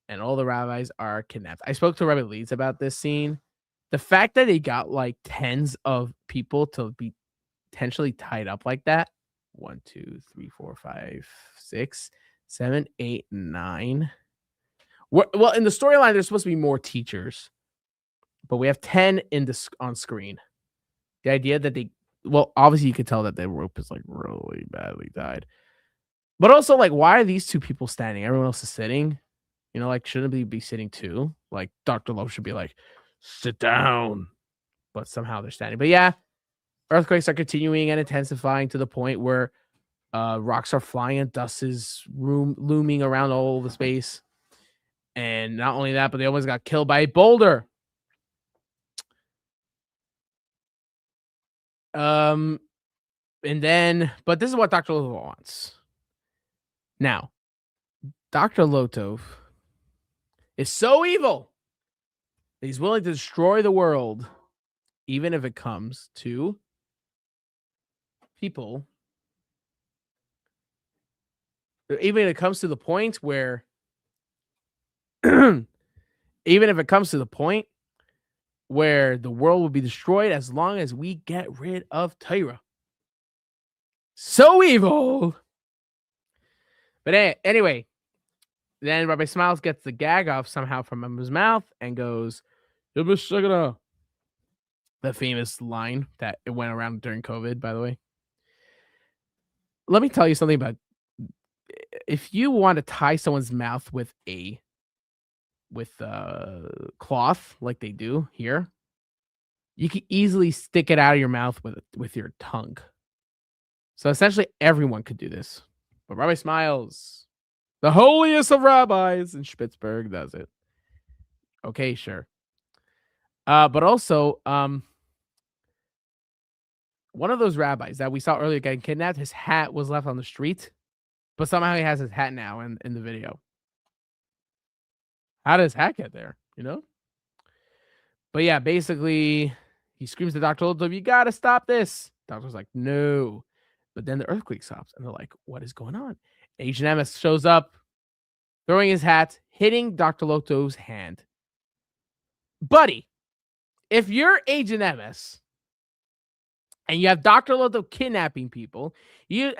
and all the rabbis are kidnapped. I spoke to Rabbi Leeds about this scene. The fact that they got like tens of people to be potentially tied up like that. 1, 2, 3, 4, 5, 6, 7, 8, 9. Well, in the storyline, there's supposed to be more teachers, but we have 10 on screen. The idea that obviously you could tell that the rope is like really badly tied. But also, like, why are these two people standing? Everyone else is sitting. You know, like, shouldn't they be sitting too? Like, Dr. Love should be like, sit down. But somehow they're standing. But yeah, earthquakes are continuing and intensifying to the point where rocks are flying and dust is looming around all the space. And not only that, but they almost got killed by a boulder. And then, but this is what Dr. Lotov wants. Now, Dr. Lotov is so evil that he's willing to destroy the world, even if it comes to people. Even if it comes to the point where, even if it comes to the point where the world will be destroyed as long as we get rid of Tyra. So evil. But anyway, then Rabbi Smiles gets the gag off somehow from his mouth and goes, the famous line that it went around during COVID, by the way. Let me tell you something about, if you want to tie someone's mouth with cloth like they do here, you can easily stick it out of your mouth with your tongue. So essentially everyone could do this. But Rabbi Smiles, the holiest of rabbis in Spitzberg, does it. Okay, sure. But also, one of those rabbis that we saw earlier getting kidnapped, his hat was left on the street, but somehow he has his hat now in the video. How does his hat get there? You know? But yeah, basically, he screams to Dr. Lotov, you gotta stop this. Doctor's like, no. But then the earthquake stops, and they're like, what is going on? Agent Emes shows up, throwing his hat, hitting Dr. Lotov's hand. Buddy, if you're Agent Emes and you have Dr. Lotov kidnapping people, you're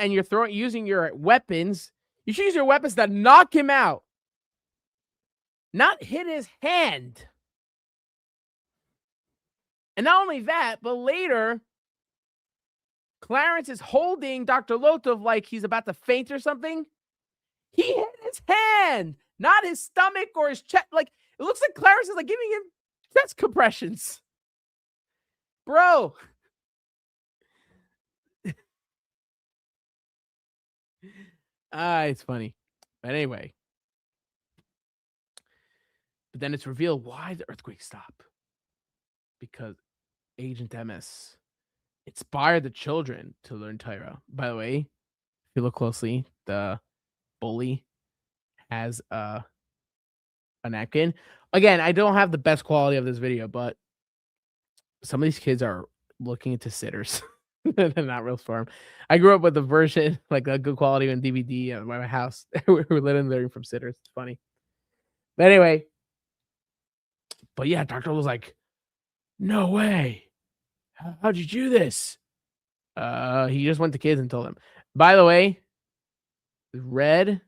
using your weapons, you should use your weapons to knock him out, not hit his hand. And not only that, but later, Clarence is holding Dr. Lotov like he's about to faint or something. He hit his hand, not his stomach or his chest. Like, it looks like Clarence is like giving him chest compressions. Bro. It's funny. But anyway. But then it's revealed why the earthquake stopped. Because Agent Emes inspired the children to learn Tyra. By the way, if you look closely, the bully has a napkin. Again, I don't have the best quality of this video, but some of these kids are looking into sitters. They're not real farm. I grew up with the version, like a good quality on DVD at my house. We were learning from sitters. It's funny. But anyway. But yeah, Dr. was like, no way. How'd you do this? He just went to kids and told them. By the way, red,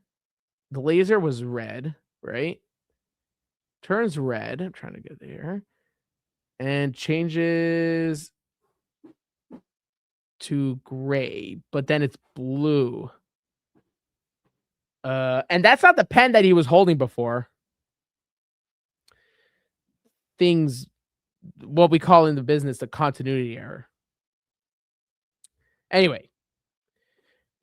the laser was red, right? Turns red. I'm trying to get there. And changes to gray, but then it's blue. And that's not the pen that he was holding before. things, what we call in the business the continuity error. Anyway,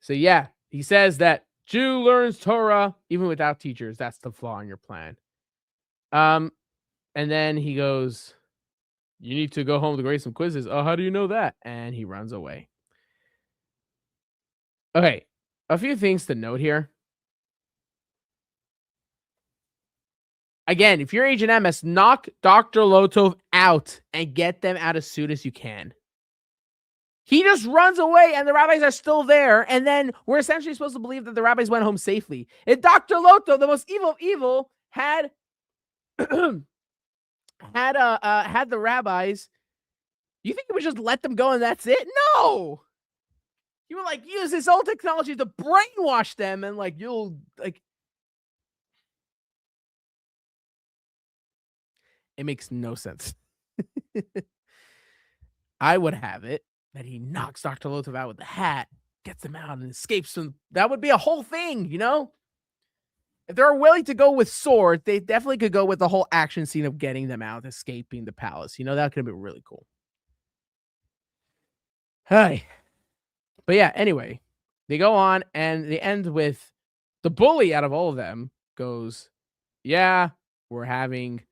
so yeah, he says that Jew learns Torah even without teachers. That's the flaw in your plan. And then he goes, "You need to go home to grade some quizzes." Oh, how do you know that? And he runs away. Okay, a few things to note here. Again, if you're Agent Emes, knock Dr. Lotov out and get them out as soon as you can. He just runs away and the rabbis are still there. And then we're essentially supposed to believe that the rabbis went home safely. If Dr. Lotov, the most evil of evil, had had the rabbis, you think he would just let them go and that's it? No. He would like use his old technology to brainwash them and like you'll like. It makes no sense. I would have it that he knocks Dr. Lotov out with the hat, gets him out, and escapes from. That would be a whole thing, you know? If they're willing to go with sword, they definitely could go with the whole action scene of getting them out, escaping the palace. You know, that could be really cool. Hi. But yeah, anyway, they go on and they end with the bully out of all of them goes, yeah, we're having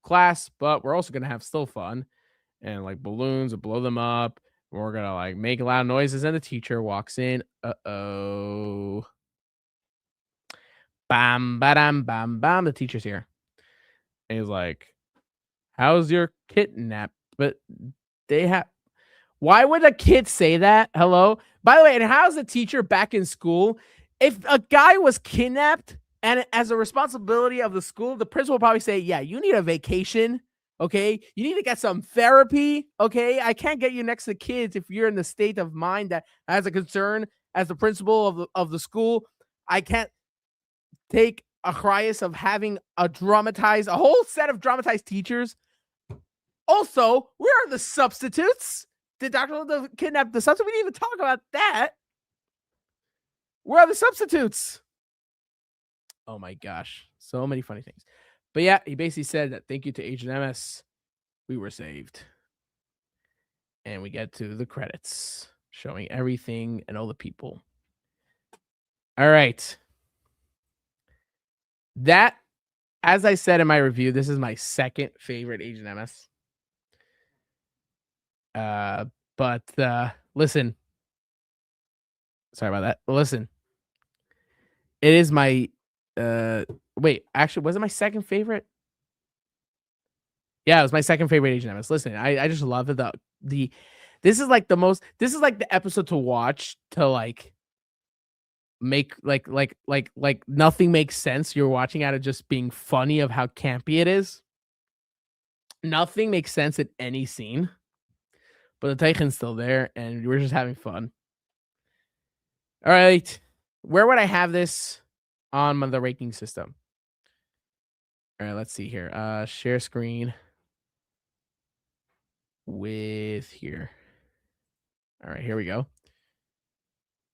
class, but we're also going to have still fun. And like balloons will blow them up. We're going to like make loud noises. And the teacher walks in. Uh-oh. Bam, badam, bam, bam. The teacher's here. And he's like, how's your kidnap? But they have. Why would a kid say that? Hello? By the way, and how's the teacher back in school? If a guy was kidnapped and as a responsibility of the school, the principal will probably say, yeah, you need a vacation. Okay. You need to get some therapy. Okay. I can't get you next to kids if you're in the state of mind that has a concern as the principal of the school. I can't take a crisis of having a whole set of dramatized teachers. Also, where are the substitutes? Did Dr. Lotov kidnap the substitute? We didn't even talk about that. Where are the substitutes? Oh my gosh. So many funny things. But yeah, he basically said that thank you to Agent Emes, we were saved. And we get to the credits showing everything and all the people. All right. That, as I said in my review, this is my second favorite Agent Emes. But listen. Sorry about that. Listen. It is my wait, actually, was it my second favorite? Yeah, it was my second favorite Agent Emes. Listen, I just love it. This is like the episode to watch to like make like nothing makes sense. You're watching out of just being funny of how campy it is. Nothing makes sense in any scene. But the Titan's still there, and we're just having fun. All right. Where would I have this on the ranking system? All right, let's see here. Share screen with here. All right, here we go.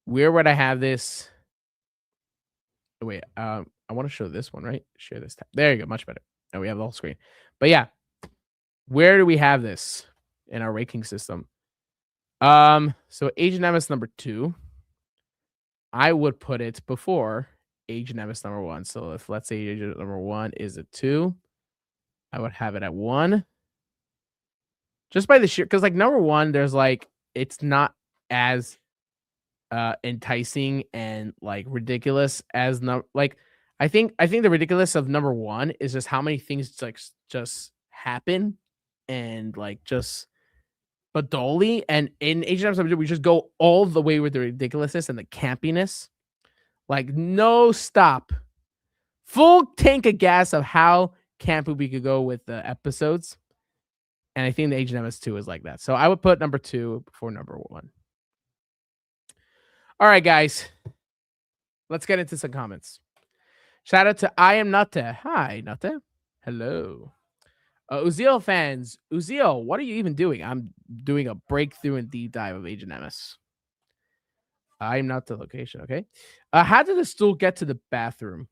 Where would I have this? Oh, wait, I want to show this one, right? Share this tab. There you go, much better. Now we have the whole screen. But yeah, where do we have this in our ranking system? So Agent Emes number 2. I would put it before Agent Emes number 1. So if let's say Agent number 1 is a 2, I would have it at 1. Just by the sheer, because like number 1, there's like it's not as enticing and like ridiculous as like I think the ridiculous of number 1 is just how many things like just happen and like just badoli. And in Agent Emes, we just go all the way with the ridiculousness and the campiness, like no stop, full tank of gas of how campy we could go with the episodes. And I think the Agent Emes 2 is like that. So I would put number 2 before number 1. All right, guys. Let's get into some comments. Shout out to I am Nate. Hi, Nate. Hello. Uziel fans. Uziel, what are you even doing? I'm doing a breakthrough and deep dive of Agent Emes. I'm not the location, okay? How did the stool get to the bathroom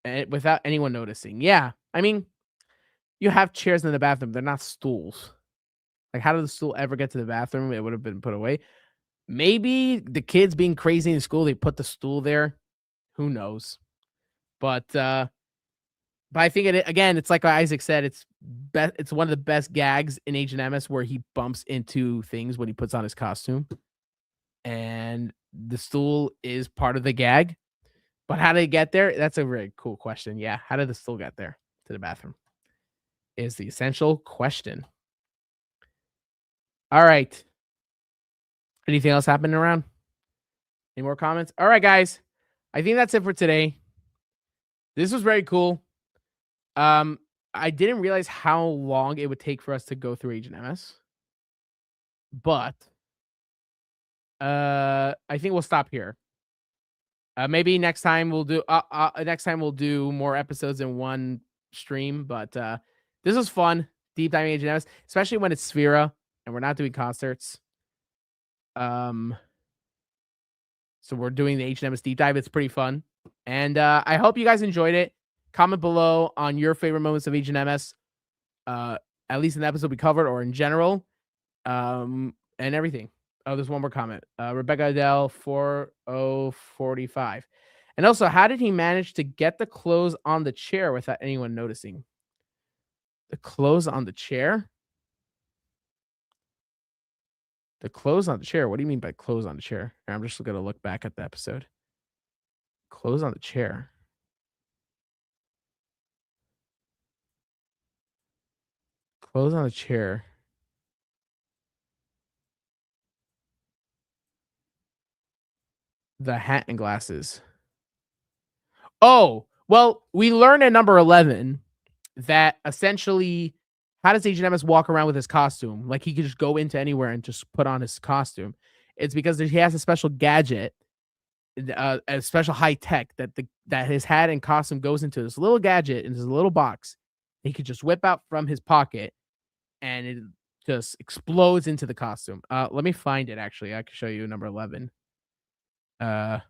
without anyone noticing? Yeah, I mean, you have chairs in the bathroom. They're not stools. Like, how did the stool ever get to the bathroom? It would have been put away. Maybe the kids being crazy in school, they put the stool there. Who knows? But I think again, it's like Isaac said, it's one of the best gags in Agent Emes where he bumps into things when he puts on his costume. And the stool is part of the gag. But how did it get there? That's a very cool question. Yeah, how did the stool get there to the bathroom? Is the essential question. All right. Anything else happening around? Any more comments? All right, guys. I think that's it for today. This was very cool. I didn't realize how long it would take for us to go through Agent Emes. But I think we'll stop here. Maybe next time we'll do more episodes in one stream. But this was fun. Deep diving Agent Emes, especially when it's Sphera and we're not doing concerts. So we're doing the Agent Emes deep dive. It's pretty fun. And I hope you guys enjoyed it. Comment below on your favorite moments of Agent Emes. At least in the episode we covered or in general. And everything. Oh, there's one more comment. Rebecca Adele 4045. And also, how did he manage to get the clothes on the chair without anyone noticing? The clothes on the chair? The clothes on the chair? What do you mean by clothes on the chair? I'm just going to look back at the episode. Clothes on the chair. Clothes on the chair. The hat and glasses. Oh, well, we learned in number 11 that essentially, how does Agent Emes walk around with his costume? Like, he could just go into anywhere and just put on his costume. It's because he has a special gadget, a special high tech that his hat and costume goes into this little gadget in this little box. He could just whip out from his pocket, and it just explodes into the costume. Let me find it. Actually, I can show you number 11. No,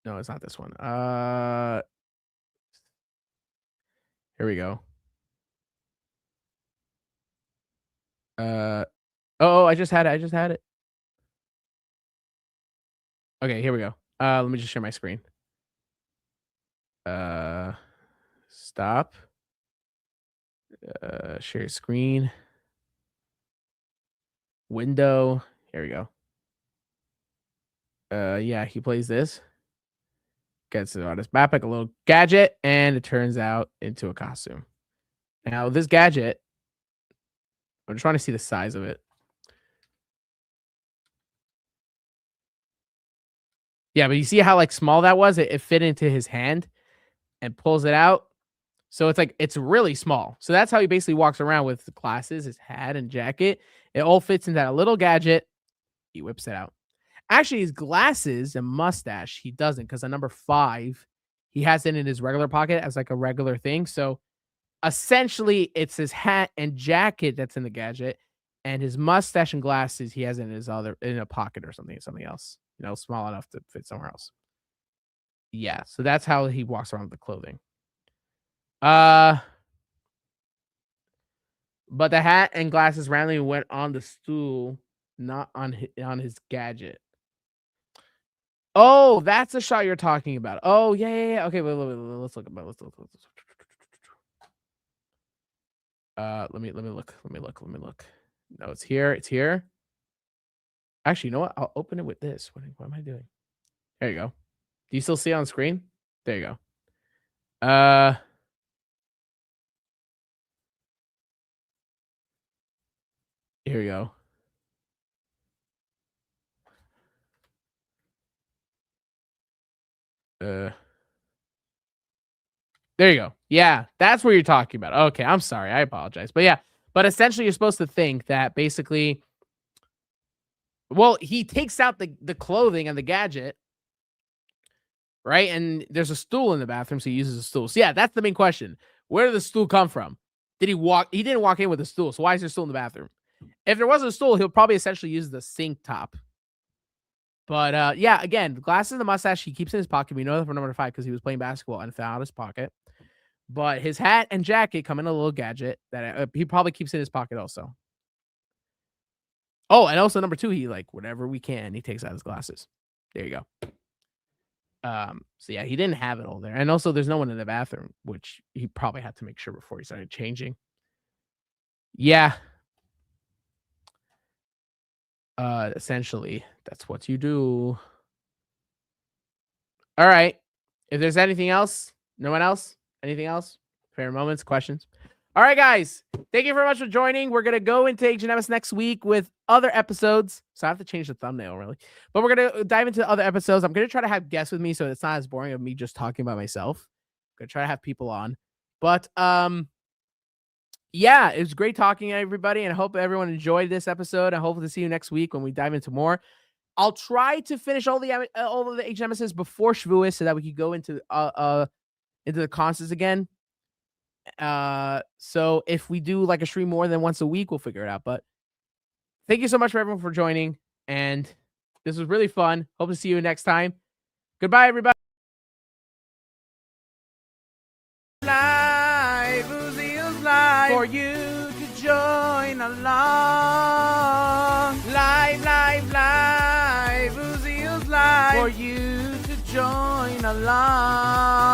it's not this one. Here we go. Oh, I just had it. Okay, here we go. Let me just share my screen. Stop. Share screen. Window. Here we go. Yeah, he plays this. Gets it on his backpack, a little gadget, and it turns out into a costume. Now, this gadget, I'm trying to see the size of it. Yeah, but you see how like small that was? It fit into his hand and pulls it out. So it's like, it's really small. So that's how he basically walks around with the glasses, his hat and jacket. It all fits in that little gadget. He whips it out. Actually, his glasses and mustache, he doesn't, because on number 5, he has it in his regular pocket as like a regular thing. So essentially, it's his hat and jacket that's in the gadget, and his mustache and glasses he has in a pocket or something else, small enough to fit somewhere else. Yeah, so that's how he walks around with the clothing. But the hat and glasses randomly went on the stool, not on his gadget. Oh, that's the shot you're talking about. Oh, yeah. Okay, wait, let's look about. Let's look. Let me look. No, it's here. Actually, you know what? I'll open it with this. What am I doing? There you go. Do you still see it on screen? There you go. Here we go. There you go. Yeah, that's what you're talking about. Okay, I'm sorry. I apologize. But yeah, but essentially you're supposed to think that basically, well, he takes out the clothing and the gadget, right? And there's a stool in the bathroom, so he uses a stool. So yeah, that's the main question. Where did the stool come from? Did he walk? He didn't walk in with a stool. So why is there still in the bathroom? If there wasn't a stool, he'll probably essentially use the sink top. But yeah, again, the glasses and the mustache he keeps in his pocket. We know that for number 5 because he was playing basketball and found his pocket. But his hat and jacket come in a little gadget that he probably keeps in his pocket also. Oh, and also number 2, he like whatever we can, he takes out his glasses. There you go. So yeah, he didn't have it all there. And also there's no one in the bathroom, which he probably had to make sure before he started changing. Yeah. Essentially, that's what you do. All right. If there's anything else, no one else, anything else? Fair moments, questions. All right, guys. Thank you very much for joining. We're gonna go into HMS next week with other episodes. So I have to change the thumbnail, really. But we're gonna dive into other episodes. I'm gonna try to have guests with me so it's not as boring of me just talking about myself. I'm gonna try to have people on. But yeah, it was great talking to everybody, and I hope everyone enjoyed this episode. I hope to see you next week when we dive into more. I'll try to finish all of the HMSs before Shavuos so that we can go into the concerts again. So if we do like a stream more than once a week, we'll figure it out. But thank you so much for everyone for joining, and this was really fun. Hope to see you next time. Goodbye, everybody. Live, Uziel's live for you to join along. Live, Uziel's live for you to join along.